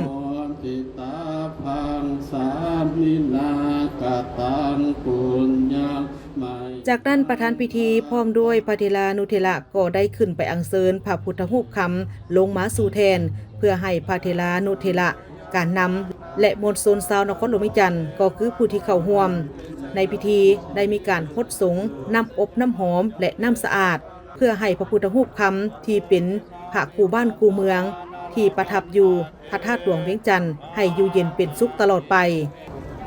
B: จากนั้นประธานพิธีพร้อมด้วยพระเถรานุเถระก็ได้ขึ้นไปอัญเชิญพระพุทธรูปคำลงมาสู่แทนเพื่อให้พระเถรานุเถระการนำและมวลชนชาวนครหลวงวิจันทร์ก็คือผู้ที่เข้าร่วมในพิธีได้มีการฮดสงน้ำอบน้ำหอมและน้ำสะอาดเพื่อให้พระพุทธรูปคำที่เป็นพระคูบ้านคูเมืองที่ประทับอยู่พระธาตุหลวงเวียงจันทร์ให้อยู่เย็นเป็นสุขตลอดไป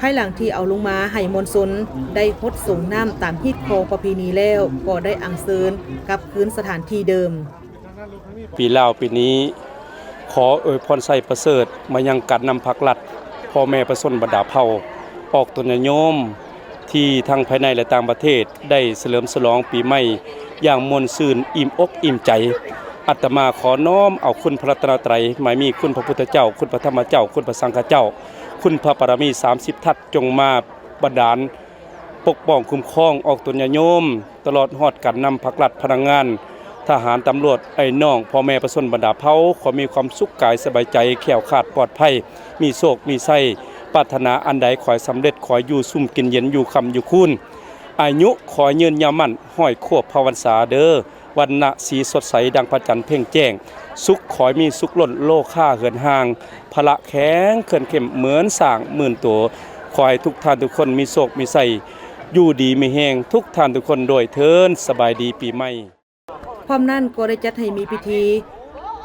B: ภายหลังที่เอาลงมาให้มวลชนได้ฮดสงน้ำตามฮิตของประเพณีแล้วก็ได้อัญเชิญกลับคืนสถานที่เดิม
H: ปีลาวปีนี้ขออวยพรไสประเสริฐมายังการนำภาครัฐพ่อแม่ประชาชนบรรดาเผ่าออกตนโยมที่ทั้งภายในและต่างประเทศได้เฉลิมฉลองปีใหม่อย่างมวลซื่นอิ่มอกอิ่มใจอาตมาขอน้อมเอาคุณพระรัตนตรัยหมายมีคุณพระพุทธเจ้าคุณพระธรรมเจ้าคุณพระสังฆเจ้าคุณพระปรมี30ทัศจงมาบันดาลปกป้องคุ้มครองออกตนโยมตลอดฮอดการนำภาครัฐพนักงานทหารตำรวจไอ้น้องพ่อแม่ประชาชนบรรดาเผ่าขอมีความสุขกายสบายใจแข็งขาดปลอดภัยมีโชคมีไส้ปรารถนาอันใดขอให้สำเร็จขออยู่ซุ่มกินเย็นอยู่คำอยู่คูนอายุขอยืนยาวมั่นห้อยควบพระวรรษาเด้อวันณะสีสดใสดังพระจันทร์เพ่งแจ้งสุขขอมีสุขล้นโลค่าเหินห่างพละแข็งเขื่อนเข้มเหมือนสร้างหมื่นตัวค ขอให้ทุกท่านทุกคนมีโชคมีชัยอยู่ดีมีแห้งทุกท่านทุกคนโดยเทินสบายดีปีใหม่
B: พร้อมนั้นก็ได้จัดให้มีพิธี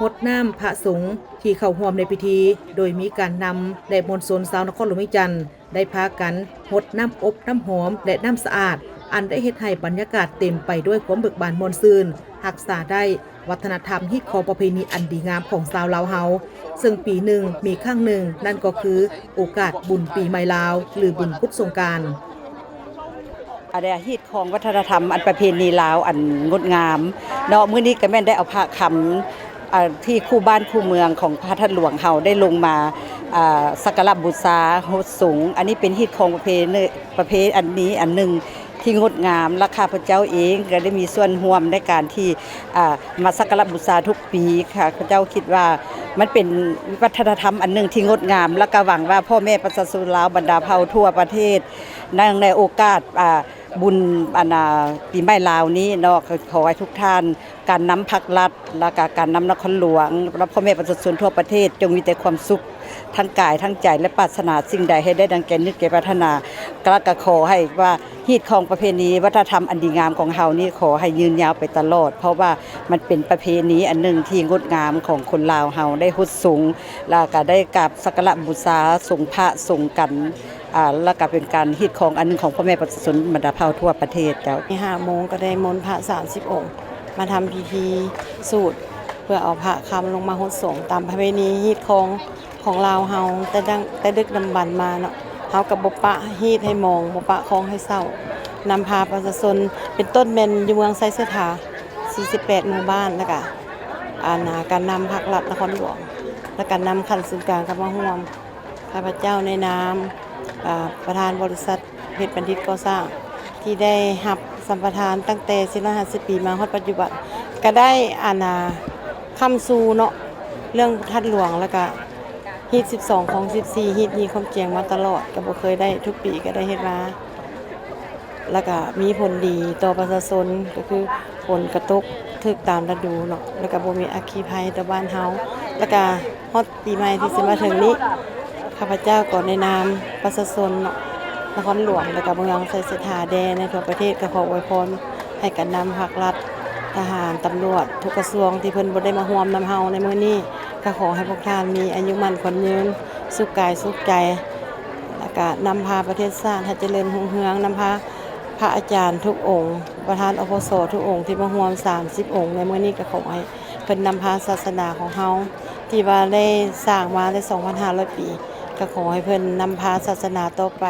B: รดน้ำพระสงฆ์ที่เข้าร่วมในพิธีโดยมีการนำและมวลชนชาวนครหลวงเวียงจันทน์ได้พากันรดน้ำอบน้ำหอมและน้ำสะอาดอันได้เฮ็ดให้บรรยากาศเต็มไปด้วยความเบิกบานม่วนซื่นรักษาได้วัฒนธรรมฮิตของประเพณีอันดีงามของชาวลาวเฮาซึ่งปีหนึ่งมีครั้งหนึ่งนั่นก็คือโอกาสบุญปีใหม่ลาวหรือบุญพุทธสงกรานต์
J: อะไรฮิตของวัฒนธรรมอันประเพณีลาวอันงดงามเนาะมื้อนี้ก็แม่นได้เอาพระคำที่คู่บ้านคู่เมืองของพระท่านหลวงเฮาได้ลงมาสักการะบูชาโหดสูงอันนี้เป็นฮิตของประเพณีอันนี้อันหนึ่งที่งดงามและข้าพเจ้าเองก็ได้มีส่วนร่วมในการที่มาสักการะบูชาทุกปีค่ะข้าพเจ้าคิดว่ามันเป็นวัฒนธรรมอันหนึ่งที่งดงามและก็หวังว่าพ่อแม่ประชาชนลาวบรรดาเผ่าทั่วประเทศในโอกาสบุญปีใหม่ลาวนี้เนาะขอให้ทุกท่านการนำภาครัฐและการนำนครหลวงและพ่อแม่ประชาชนทั่วประเทศจงมีแต่ความสุขทั้งกายทั้งใจและปรารถนาสิ่งใดให้ได้ดังแก่นึกแก่ปรารถนาก็ขอให้ว่าฮีตของประเพณีวัฒนธรรมอันดีงามของเฮานี่ขอให้ยืนยาวไปตลอดเพราะว่ามันเป็นประเพณีอันหนึ่งที่งดงามของคนลาวเฮาได้ฮุดสูงแล้วก็ได้กราบสักการะบูชาส่งพระส่งกันแล้วก็เป็นการฮิตของอันนึงของพ่อแม่ประชาชนบรรดาเผ่าทั่วประเทศเจ้า
K: 5 โมงก็ได้มนต์พระ30 องค์มาทำพิธีสูตรเพื่อเอาพระคำลงมาฮดสงตามประเพณีฮิตของลาวเฮาแต่ดึกดำบรรพ์มาเนาะเฮากับบ่ปะฮีตให้มองบ่ปะคองให้เศร้านำพาประชาชนเป็นต้นแม่นอยู่เมืองไซเสถา48หมู่บ้านแล้วก็การนำภาครัฐนครหลวงและการนำขันศูนย์กลางกับมาร่วมข้าพเจ้าในนามประธานบริษัทเพชรบัณฑิตก่อสร้างที่ได้รับสัมปทานตั้งแต่450 ปีมาฮอดปัจจุบันก็ได้คำสู่เนาะเรื่องท่านหลวงแล้วก็ฮีต12ของ14ฮีตนี้ความเจียงมาตลอดก็บ่เคยได้ทุกปีก็ได้เฮ็ดมาแล้วก็มีผลดีต่อประชาชนก็คือฝนกระตกถึกตามฤดูเนาะแล้วก็บ่มีอัคคีภัยต่อบ้านเฮาแล้วก็ฮอดปีใหม่ที่สิมาถึงนี้ข้าพเจ้าก็ในนามประชาชนเนาะนครหลวงแล้วก็เมืองไซเสถาแดนในทั่วประเทศก็ขออวยพรให้กันนำภาครัฐทหารตำรวจทุกกระทรวงที่เพิ่นบ่ได้มาร่วมนำเฮาในมื้อนี้ก็ขอให้พวกท่านมีอายุมั่นขวัญยืนสุขกายสุขใจแล้วก็นำพาประเทศชาติให้เจริญรุ่งเรืองนำพาพระอาจารย์ทุกองค์ประธานอปสทุกองค์ที่มาร่วม30 องค์ในมื้อนี้ก็ขอให้เพิ่นนำพาศาสนาของเฮาที่ว่าได้สร้างมาได้ 2,500 ปีก็ขอให้เพิ่นนำพาศาสนาต่อไป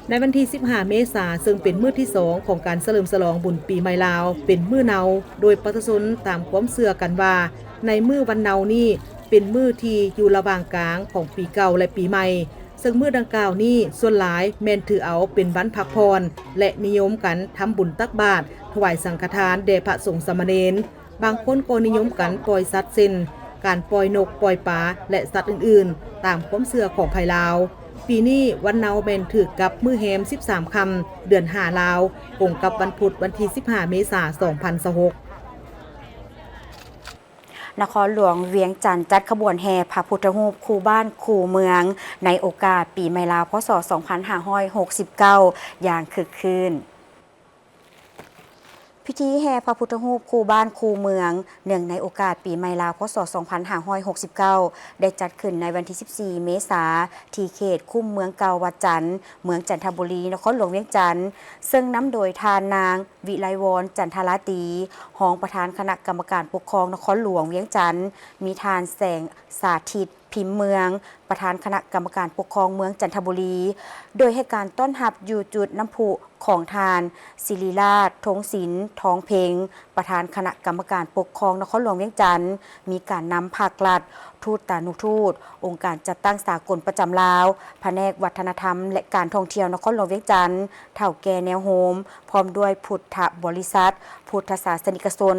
B: ในวันที่15 เมษายนซึ่งเป็นมื้อที่2ของการเฉลิมฉลองบุญปีใหม่ลาวเป็นมื้อเนาโดยประชาชนตามความเชื่อกันว่าในมื้อวันเนานี้เป็นมื้อที่อยู่ระหว่างกลางของปีเก่าและปีใหม่ซึ่งมื้อดังกล่าวนี้ส่วนหลายแม่นถือเอาเป็นวันพักผ่อนและนิยมกันทำบุญตักบาตรถวายสังฆทานแด่พระสงฆ์สามเณรบางคนก็นิยมกันปล่อยสัตว์เช่นการปล่อยนกปล่อยปลาและสัตว์อื่นๆตามความเชื่อของไทยลาวปีนี้วันเนาแม่นถือกับมื้อแฮม13 ค่ำเดือน5ลาวตรงกับวันพุธวันที่15 เมษายน 2026
A: นครหลวงเวียงจันทร์จัดขบวนแห่พระพุทธรูปคู่บ้านคู่เมืองในโอกาสปีใหม่ลาวพ.ศ. 2569 อย่างคึกคืนพิธีแห่พระพุทธรูปคู่บ้านคู่เมืองเนื่องในโอกาสปีใหม่ลาวพ.ศ. 2569 ได้จัดขึ้นในวันที่ 14 เมษายนที่เขตคุ้มเมืองเก่าวัดจันทร์เมืองจันทบุรีนครหลวงเวียงจันทร์ซึ่งนำโดยทานนางวิไลวรจันทราตรีรองประธานคณะกรรมการปกครองนครหลวงเวียงจันทร์มีทานแสงสาธิตพิมพ์เมืองประธานคณะกรรมการปกครองเมืองจันทบุรีโดยให้การต้อนรับอยู่จุดน้ำพุของทานศิริราชทงศิลป์ทองเพงประธานคณะกรรมการปกครองนครหลวงเวียงจันทร์มีการนำภาครัฐทูตตานุทูตองค์การจัดตั้งสากลประจำลาวแผนกวัฒนธรรมและการท่องเที่ยวนครหลวงเวียงจันทร์เถ่าแก่แนวโฮมพร้อมด้วยพุทธบริษัทพุทธศาสนิกชน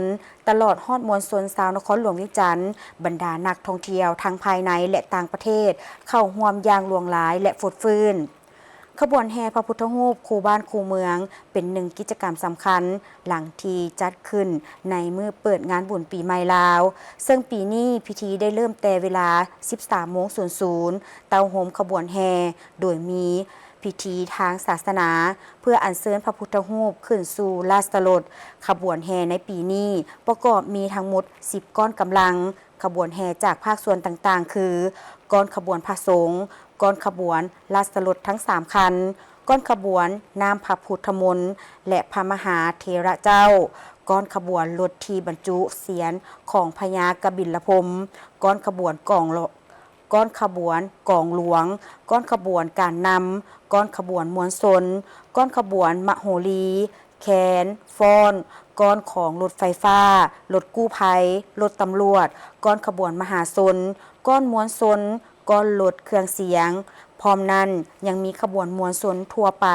A: ตลอดฮอดมวลชนชาวนครหลวงเวียงจันทร์บรรดานักท่องเที่ยวทั้งภายในและต่างประเทศเข้าร่วมอย่างหลวงหลายและฟดฟื้นขบวนแห่พระพุทธรูปคู่บ้านคู่เมืองเป็นหนึ่งกิจกรรมสำคัญหลังที่จัดขึ้นในมื้อเปิดงานบุญปีใหม่ลาวซึ่งปีนี้พิธีได้เริ่มแต่เวลา 13:00 เต้าโฮมขบวนแห่โดยมี พิธีทางศาสนา เพื่ออัญเชิญพระพุทธรูปขึ้นสู่ราชรถขบวนแห่ในปีนี้ประกอบมีทั้งหมด10ก้อนกำลังขบวนแห่จากภาคส่วนต่างๆคือก้อนขบวนพระสงฆ์ก้อนขบวนราชรถทั้ง3คันก้อนขบวนนามพระพุทธมนต์และพระมหาเถระเจ้าก้อนขบวนรถที่บรรจุเสียรของพญากบิลพรหมก้อนขบวนกองหลวงก้อนขบวนการนำก้อนขบวนมวลชนก้อนขบวนมโหรีแคนฟ้อนก้อนของรถไฟฟ้ารถกู้ภัยรถตำรวจก้อนขบวนมหาชนก้อนมวลชนก้อนรถเครื่องเสียงพร้อมนั้นยังมีขบวนมวลชนทั่วไป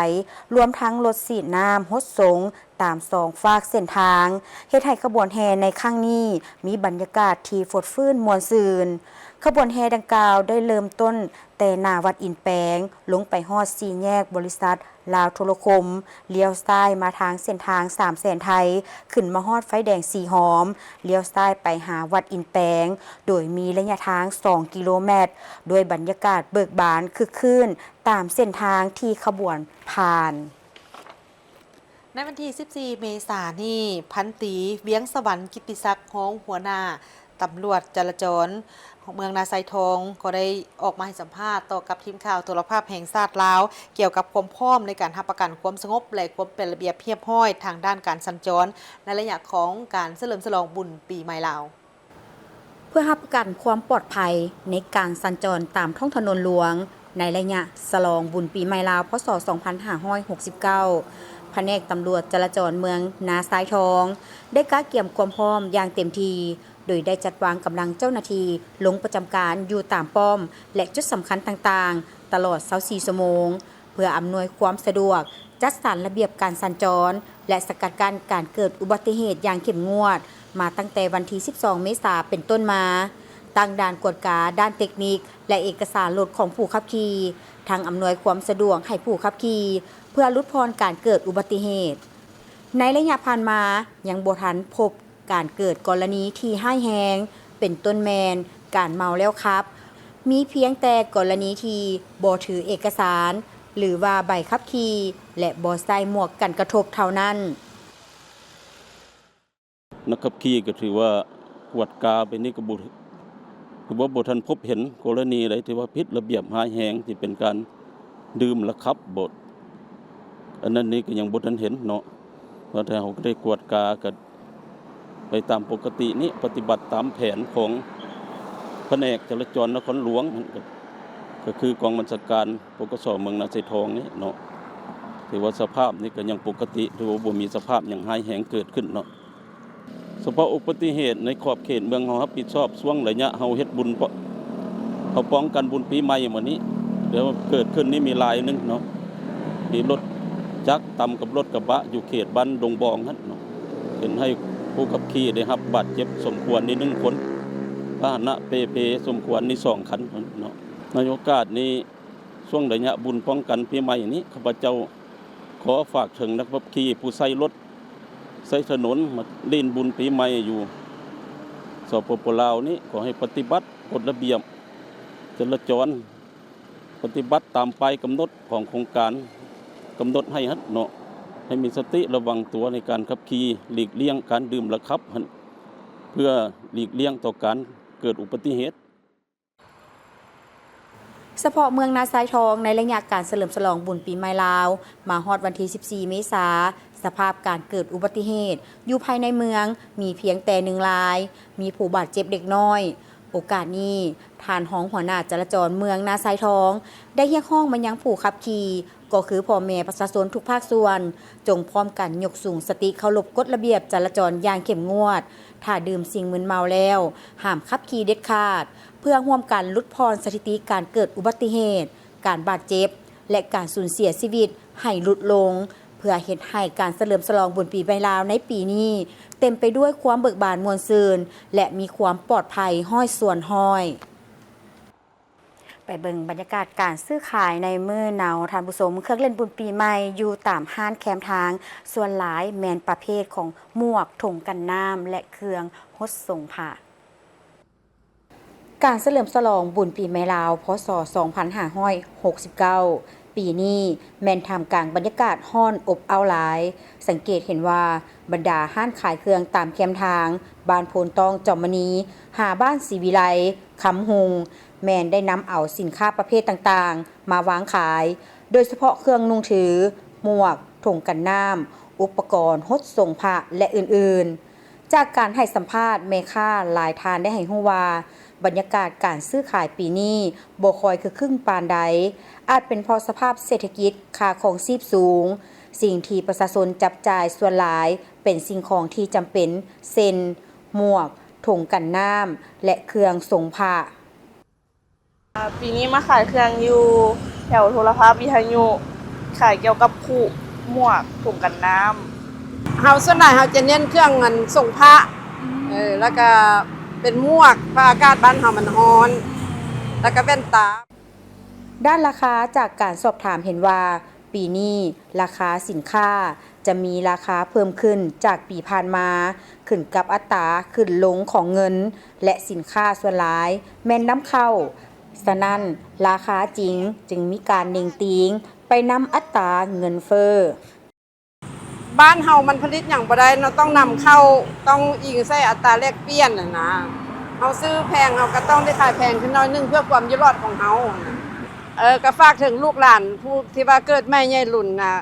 A: รวมทั้งรถสีน้ำฮดสงตาม2ฝากเส้นทางเฮ็ดให้ขบวนแห่ในครั้งนี้มีบรรยากาศที่ฟดฟื้นมวลซื่นขบวนแห่ดังกล่าวได้เริ่มต้นแต่หน้าวัดอินแปงลงไปฮอด4แยกบริษัทลาวโทรคมเลี้ยวซ้ายมาทางเส้นทาง3แสนไทยขึ้นมาฮอดไฟแดงสีหอมเลี้ยวซ้ายไปหาวัดอินแปงโดยมีระยะทาง2กิโลเมตรโดยบรรยากาศเบิกบานคึกคืนตามเส้นทางที่ขบวนผ่าน
B: ในวันที่ 14 เมษายนนี้พันตรีเวียงสวรรค์กิตติศักดิ์ฮ้องหัวหน้าตำรวจจราจรของเมืองนาไซทองก็ได้ออกมาให้สัมภาษณ์ต่อกับทีมข่าวโทรภาพแห่งชาติลาวเกี่ยวกับความพร้อมในการรับประกันความสงบและความเป็นระเบียบเรียบร้อยทางด้านการสัญจรในระยะของการเฉลิมฉลองบุญปีใหม่ลาว
A: เพื่อรับประกันความปลอดภัยในการสัญจรตามท้องถนนหลวงในระยะฉลองบุญปีใหม่ลาวพ.ศ. 2569แผนกตำรวจจราจรเมืองนาทรายทองได้กะเกี่ยมความพร้อมอย่างเต็มที่โดยได้จัดวางกำลังเจ้าหน้าที่ลงประจำการอยู่ตามป้อมและจุดสำคัญต่างๆตลอด24ชั่วโมงเพื่ออำนวยความสะดวกจัดสรรระเบียบการสัญจรและสกัดกั้นการเกิดอุบัติเหตุอย่างเข้มงวดมาตั้งแต่วันที่12 เมษายนเป็นต้นมาตั้งด่านกวดกาด้านเทคนิคและเอกสารรถของผู้ขับขี่ทางอำนวยความสะดวกให้ผู้ขับขี่เพื่อลดพรการเกิดอุบัติเหตุในระยะผ่านมายังบ่ทันพบการเกิดกรณีที่ห้ายแฮงเป็นต้นแมนการเมาแล้วครับมีเพียงแต่กรณีที่บ่ถือเอกสารหรือว่าใบขับขี่และบ่ใส่หมวกกันกระทบเท่านั้น
H: นักขับขี่ก็ถือว่ากวดกาไปนี่ก็คือว่าบ่ทันพบเห็นกรณีใดที่ว่าผิดระเบียบห้ายแฮงที่เป็นการดื่มและขับบ่อันนั้นนี่ก็ยังบ่ทันเห็นเนาะเพราะถ้าเราก็ได้กวดกากันไปตามปกตินี้ปฏิบัติตามแผนของแผนกจราจรนครหลวงก็คือกองบัญชาการปกส.เมืองนาไซทองนี่เนาะถือว่าสภาพนี่ก็ยังปกติถือว่าบ่มีสภาพอย่างห้ายแฮงเกิดขึ้นเนาะเฉพาะอุบัติเหตุในขอบเขตเมืองเฮารับผิดชอบช่วงระยะเฮาเฮ็ดบุญเขาป้องกันบุญปีใหม่มื้อนี้เดี๋ยวเกิดขึ้นนี่มีรายนึงเนาะมีรถจักรต่ำกับรถกระบะอยู่เขตบ้านดงบองนั่นเนาะเห็นให้ผู้ขับขี่ได้รับบาดเจ็บสมควรนี่1คนพาหนะเปสมควรนี่2คันเนาะในโอกาสนี้ช่วงระยะบุญป้องกันปีใหม่นี้ข้าพเจ้าขอฝากถึงนักขับขี่ผู้ใช้รถใช้ถนนมาเล่นบุญปีใหม่อยู่สปป.ลาวนี้ขอให้ปฏิบัติกฎระเบียบจราจรปฏิบัติตามป้ายกำหนดของโครงการกำหนดให้เนาะให้มีสติระวังตัวในการขับขี่หลีกเลี่ยงการดื่มและขับเพื่อหลีกเลี่ยงต่อการเกิดอุบัติเหตุ
A: เฉพาะเมืองนาไซทองในระยะการเฉลิมฉลองบุญปีใหม่ลาวมาฮอดวันที่14 เมษายนสภาพการเกิดอุบัติเหตุอยู่ภายในเมืองมีเพียงแต่1รายมีผู้บาดเจ็บเด็กน้อยโอกาสนี้ท่านของหัวหน้าจราจรเมืองนาไซทองได้เรียกร้องมายังผู้ขับขี่ก็คือพ่อแม่ประชาชนทุกภาคส่วนจงพร้อมกันยกสูงสติเคารพกฎระเบียบจราจรอย่างเข้มงวดถ้าดื่มสิ่งมึนเมาแล้วห้ามขับขี่เด็ดขาดเพื่อร่วมกันลดพรสถิติการเกิดอุบัติเหตุการบาดเจ็บและการสูญเสียชีวิตให้ลดลงเพื่อเฮ็ดให้การเฉลิมฉลองบุญปีใหม่ลาวในปีนี้เต็มไปด้วยความเบิกบานมวลซื่นและมีความปลอดภัยห้อยส่วนห้อยไปเบิ่งบรรยากาศการซื้อขายในมื้อหนาวท่านผู้ชมเครื่องเล่นบุญปีใหม่อยู่ตามห้านแคมทางส่วนหลายแมนประเภทของหมวกถุงกันน้ำและเครื่องฮดส่งผ้าการเฉลิมฉลองบุญปีใหม่ลาวพ.ศ. 2569ปี ปีนี้แม่นท่ามกลางบรรยากาศร้อนอบอ้าวหลายสังเกตเห็นว่าบรรดาห้านขายเครื่องตามแคมทางบ้านโพนตองจอมมณีหาบ้านศรีวิไลคำหุงแม่นได้นำเอาสินค้าประเภทต่างๆมาวางขายโดยเฉพาะเครื่องนุ่งถือหมวกถุงกันน้ำอุปกรณ์ฮดส่งผ้าและอื่นๆจากการให้สัมภาษณ์แม่ค้าหลายทานได้ให้ฮู้ว่าบรรยากาศการซื้อขายปีนี้บ่ค่อยคือครึ่งปานใดอาจเป็นเพราะสภาพเศรษฐกิจค่าของชีพสูงสิ่งที่ประชาชนจับจ่ายส่วนหลายเป็นสิ่งของที่จำเป็นเช่นหมวกถุงกันน้ำและเครื่องส่งผ้า
L: ปีนี้มาขายเครื่องอยู่แถวโทรภาพวิทยุขายเกี่ยวกับคู่หมวกถุงกันน้ำ
K: เฮาส่วนใหญ่เฮาจะเน้นเครื่องเงินส่งพระแล้วก็เป็นหมวกเพราะอากาศบ้านเฮามันร้อนแล้วก็แว่นตา
A: ด้านราคาจากการสอบถามเห็นว่าปีนี้ราคาสินค้าจะมีราคาเพิ่มขึ้นจากปีผ่านมาขึ้นกับอัตราขึ้นลงของเงินและสินค้าส่วนหลายแม่นนำเข้าฉะนั้นราคาจริงจึงมีการเน่งติงไปนำอัตราเงินเฟ้อ
K: บ้านเฮามันผลิตหยังบ่ได้เนาะต้องนำเข้าต้องอิงใส่อัตราแลกเปลี่ยนน่ะนะเฮาซื้อแพงเฮาก็ต้องได้ขายแพงขึ้นหน่อยนึงเพื่อความอยู่รอดของเฮาก็ฝากถึงลูกหลานผู้ที่ว่าเกิดใหม่ใหญ่รุ่นน่ะ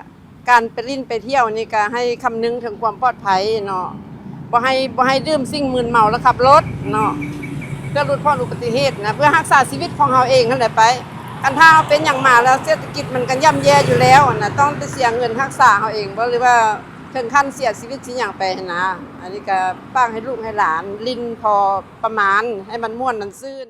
K: การไปลิ้นไปเที่ยวนี่ก็ให้คำนึงถึงความปลอดภัยเนาะบ่ให้ดื่มสิ่งมึนเมาแล้วขับรถเนาะเพื่อลดอุบัติเหตุนะเพื่อรักษาชีวิตของเฮาเองนั่นแหละไปกันถ้าเป็นอย่างมาแล้วเศรษฐกิจมันก็ย่ำแย่อยู่แล้วนะต้องไปเสียเงินรักษาเฮาเองบ่หรือว่าถึงขั้นเสียชีวิตสิหยังไปนะอันนี้ก็ฝากให้ลูกให้หลานลิ้นพอประมาณให้มันม่วนมันซื่น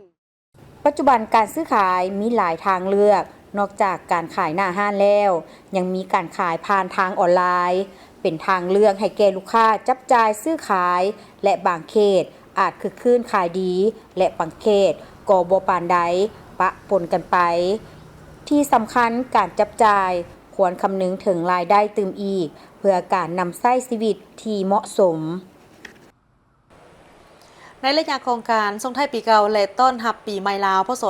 A: ปัจจุบันการซื้อขายมีหลายทางเลือกนอกจากการขายหน้าห้างแล้วยังมีการขายผ่านทางออนไลน์เป็นทางเลือกให้แก่ลูกค้าจับจ่ายซื้อขายและบางเขตอาจคือคลื่นขายดีและบางเขตก็บ่ปานใดปะปนกันไปที่สำคัญการจับจ่ายควรคำนึงถึงรายได้ตื่มอีกเพื่อการนำใช้ชีวิตที่เหมาะสม
B: ในระยะโครงการส่งท้ายปีเก่าและต้อนรับปีใหม่ลาวพศ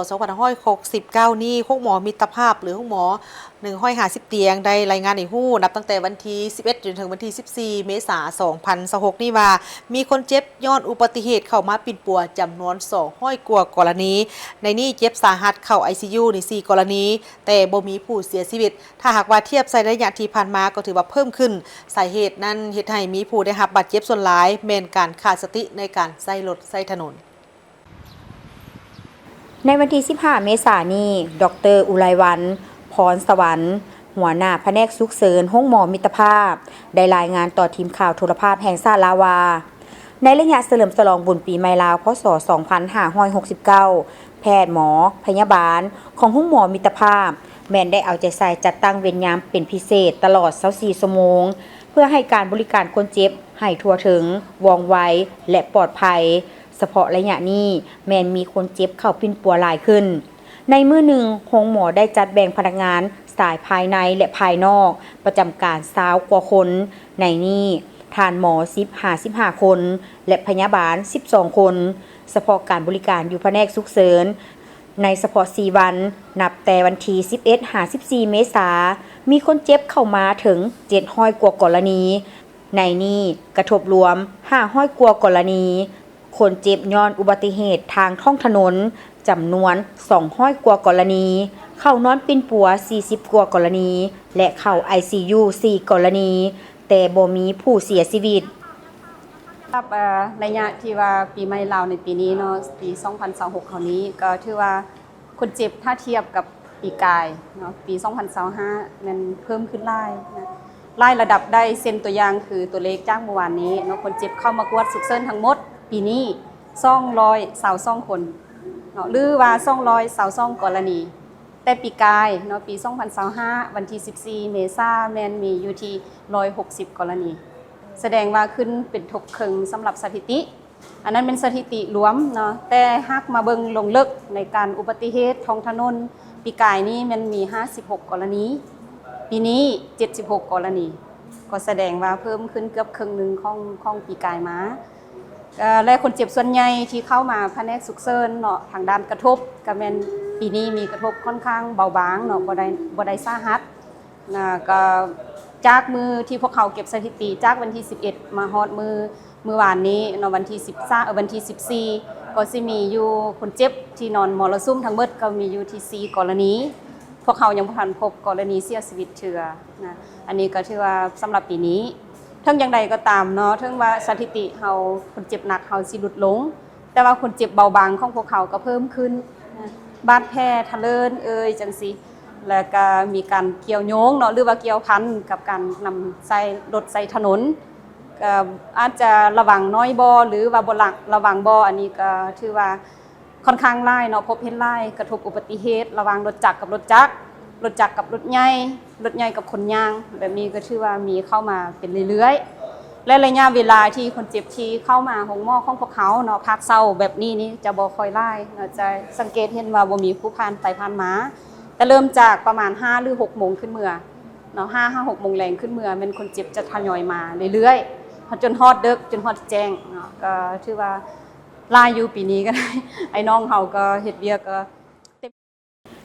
B: 2569นี้โรงหมอมิตรภาพหรือโรงหมอ150เตียงได้รายงานให้ฮู้นับตั้งแต่วันที่11จนถึงวันที่14เมษายน2026นี้ว่ามีคนเจ็บย้อนอุบัติเหตุเข้ามาปิ่นปัวจำนวน200กว่ากรณีในนี้เจ็บสาหัสเข้า ICU นี่4กรณีแต่บ่มีผู้เสียชีวิตถ้าหากว่าเทียบใส่ระยะที่ผ่านมาก็ถือว่าเพิ่มขึ้นสาเหตุนั้นเฮ็ดให้มีผู้ได้รับบาดเจ็บส่วนหลายแม่นการขาดสติในการใช้รถใช้ถนน
A: ในวันที่15เมษายนนี้ดร.อุไรวรรณพรสวรรค์หัวหน้าแผนกฉุกเฉินโรงหมอมิตรภาพได้รายงานต่อทีมข่าวโทรภาพแห่งชาติลาวว่าในระยะเฉลิมฉลองบุญปีใหม่ลาวพศ2569แพทย์หมอพยาบาลของโรงหมอมิตรภาพแม่นได้เอาใจใส่จัดตั้งเวรยามเป็นพิเศษตลอด24ชั่วโมงเพื่อให้การบริการคนเจ็บให้ทั่วถึงว่องไวและปลอดภัยเฉพาะระยะนี้แม้นมีคนเจ็บเข้าปิ่นปัวหลายขึ้นในมื้อหนึ่งโรงหมอได้จัดแบ่งพนักงานสายภายในและภายนอกประจำการ20กว่าคนในนี้ทานหมอ55คนและพยาบาล12คนเฉพาะการบริการอยู่แผนกฉุกเฉินในเฉพาะ4วันนับแต่วันที่11-14เมษายนมีคนเจ็บเข้ามาถึง700กว่ากรณีในนี้กระทบรวม500กว่ากรณีคนเจ็บย้อนอุบัติเหตุทางท้องถนนจำนวน200กว่ากรณีเข้านอนปิ่นปัว40กว่ากรณีและเข้า ICU 4กรณีแต่บ่มีผู้เสียชีวิต
J: ครับระยะที่ว่าปีใหม่ลาวในปีนี้เนาะปี2026คราวนี้ก็ถือว่าคนเจ็บถ้าเทียบกับปีกายเนาะปี2025มันเพิ่มขึ้นหลายนะไล่ระดับได้เส้นตัวอย่างคือตัวเลขจากเมื่อวานนี้เนาะคนเจ็บเข้ามากวดฉุกเฉินทั้งหมดปีนี้222คนเนาะหรือว่า222กรณีแต่ปีกายเนาะปี2025วันที่14เมษายนแม่นมีอยู่ที่160กรณีแสดงว่าขึ้นเป็นทบครึ่งสำหรับสถิติอันนั้นเป็นสถิติรวมเนาะแต่หากมาเบิ่งลงลึกในการอุบัติเหตุท้องถนนปีกายนี้มันมี56กรณีปีนี้76กรณีก็แสดงว่าเพิ่มขึ้นเกือบครึ่งนึงของปีกายมาและคนเจ็บส่วนใหญ่ที่เข้ามาแผนกฉุกเฉินเนาะทางด้านกระทบก็แม่น
M: ปีนี้มีกระทบค่อนข้างเบาบางเนาะบ่ได้สาหัสนะก็จากมือที่พวกเขาเก็บสถิติจากวันที่11มาฮอดมือวานนี้เนาะวันที่13วันที่14ก็สิมีอยู่คนเจ็บที่นอนมรสุมทั้งหมดก็มีอยู่ที่4กรณีพวกเขายังบ่ทันพบกรณีเสียชีวิตเทื่อนะอันนี้ก็ถือว่าสำหรับปีนี้ทั้งอย่างใดก็ตามเนาะทั้งว่าสถิติเฮาคนเจ็บหนักเฮาสิลดลงแต่ว่าคนเจ็บเบาบางของพวกเขาก็เพิ่มขึ้นนะบาดแผลทะเลินจังซี่แล้วก็มีการเกี่ยวโยงเนาะหรือว่าเกี่ยวพันกับการนำใส่รถใส่ถนนก็อาจจะระวังน้อยบ่หรือว่าบ่ระวังบ่อันนี้ก็ถือว่าค่อนข้างหลายเนาะพบเห็นหลายกระทบอุบัติเหตุระวังรถจักรกับรถจักรกับรถใหญ่กับคนย่างแบบนี้ก็ถือว่ามีเข้ามาเป็นเรื่อยๆและระยะเวลาที่คนเจ็บที่เข้ามาห้องหมอของพวกเขาเนาะพักเศร้าแบบนี้นี่จะบ่ค่อยหลายเนาะจะสังเกตเห็นว่าบ่มีผู้ผ่านไปผ่านมาแต่เริ่มจากประมาณ5หรือ6โมงขึ้นเมื่อเนาะ5-6โมงแรงขึ้นเมื่อมันคนเจ็บจะทยอยมาเรื่อยๆจนฮอดดึกจนฮอดแจ้งเนาะก็ถือว่าลายอยู่ปีนี้ก็ได้ไอ้น้องเฮาก็เฮ็ดเวียกก็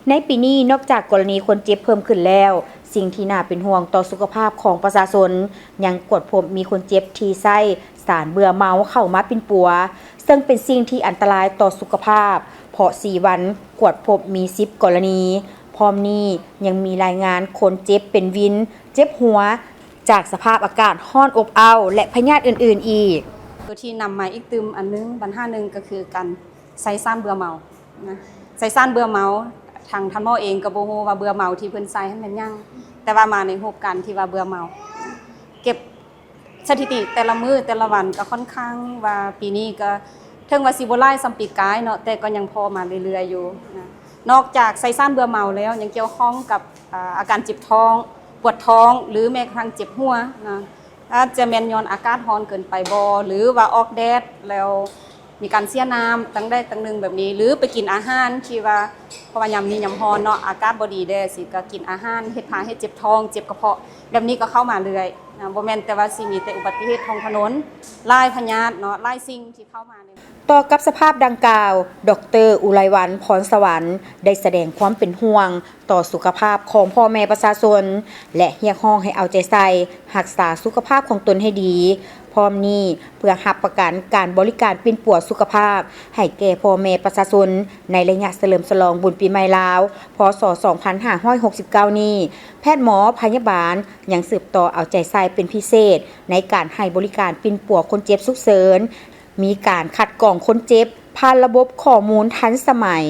A: ในปีนี้นอกจากกรณีคนเจ็บเพิ่มขึ้นแล้ว สิ่งที่น่าเป็นห่วงต่อสุขภาพของประชาชนยังกดพบมีคนเจ็บที่ไส้สารเบื่อเมาเข้ามาเป็นปัวซึ่งเป็นสิ่งที่อันตรายต่อสุขภาพเพราะ4วันกวดพบมี10กรณีพร้อมนี้ยังมีรายงานคนเจ็บเป็นวินเจ็บหัวจากสภาพอากาศร้อนอบอ้าวและพยาธิอื่นๆอีก
M: ตัวที่นำมาอีกตึมอันนึงปัญหานึงก็คือการใส่ซ่านเบื่อเมานะใส่ซ่านเบื่อเมาทางท่านหมอเองก็บ่ฮู้ว่าเบื่อเมาที่เพิ่นใส่ให้มันยังแต่ว่ามาในรูปการที่ว่าเบื่อเมาเก็บสถิติแต่ละมื้อแต่ละวันก็ค่อนข้างว่าปีนี้ก็ถึงว่าสิบ่หลายซ้ำปีกายเนาะแต่ก็ยังพอมาเรื่อยๆอยู่นะนอกจากใส่ซ่านเบื่อเมาแล้วยังเกี่ยวข้องกับอาการเจ็บท้องปวดท้องหรือแม้กระทั่งเจ็บหัวนะอาจจะแม่นย้อนอากาศร้อนเกินไปบ่หรือว่าออกแดดแล้วมีการเสียน้ำตั้งได้ตั้งนึงแบบนี้หรือไปกินอาหารที่ว่าเพราะว่ายามนี้ยามร้อนเนาะอากาศบ่ดีแด้สิก็กินอาหารเฮ็ดให้เจ็บท้องเจ็บกระเพาะแบบนี้ก็เข้ามาเรื่อยนะบ่แม่นแต่ว่าสิมีแต่อุบัติเหตุท้องถนนลายพยาธิเนาะลายสิ่งที่เข้ามา
A: ต่อกับสภาพดังกล่าวดร.อุไรวรรณ พรสวรรค์ได้แสดงความเป็นห่วงต่อสุขภาพของพ่อแม่ประชาชนและเรียกร้องให้เอาใจใส่รักษาสุขภาพของตนให้ดีพร้อมนี้เพื่อรับประกันการบริการเป็นปัวสุขภาพให้แก่พ่อแม่ประชาชนในระยะเฉลิมฉลองบุญปีใหม่ลาวพ.ศ. 2569 นี้แพทย์หมอพยาบาลยังสืบต่อเอาใจใส่เป็นพิเศษในการให้บริการเป็นปัวคนเจ็บฉุกเฉินมีการคัดกรองคนเจ็บผ่านระบบข้อมูลทันสมัย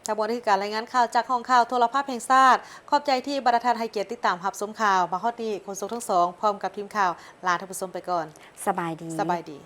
B: ทั้งหมดคือการรายงานข่าวจากห้องข่าวโทรภาพแห่งชาติขอบใจที่บรรทัดให้เกียรติติดตามรับชมข่าวมาฮอดนี้คนส่งทั้งสองพร้อมกับทีมข่าวลาท่านผู้ชมไปก่อน
A: สบายดี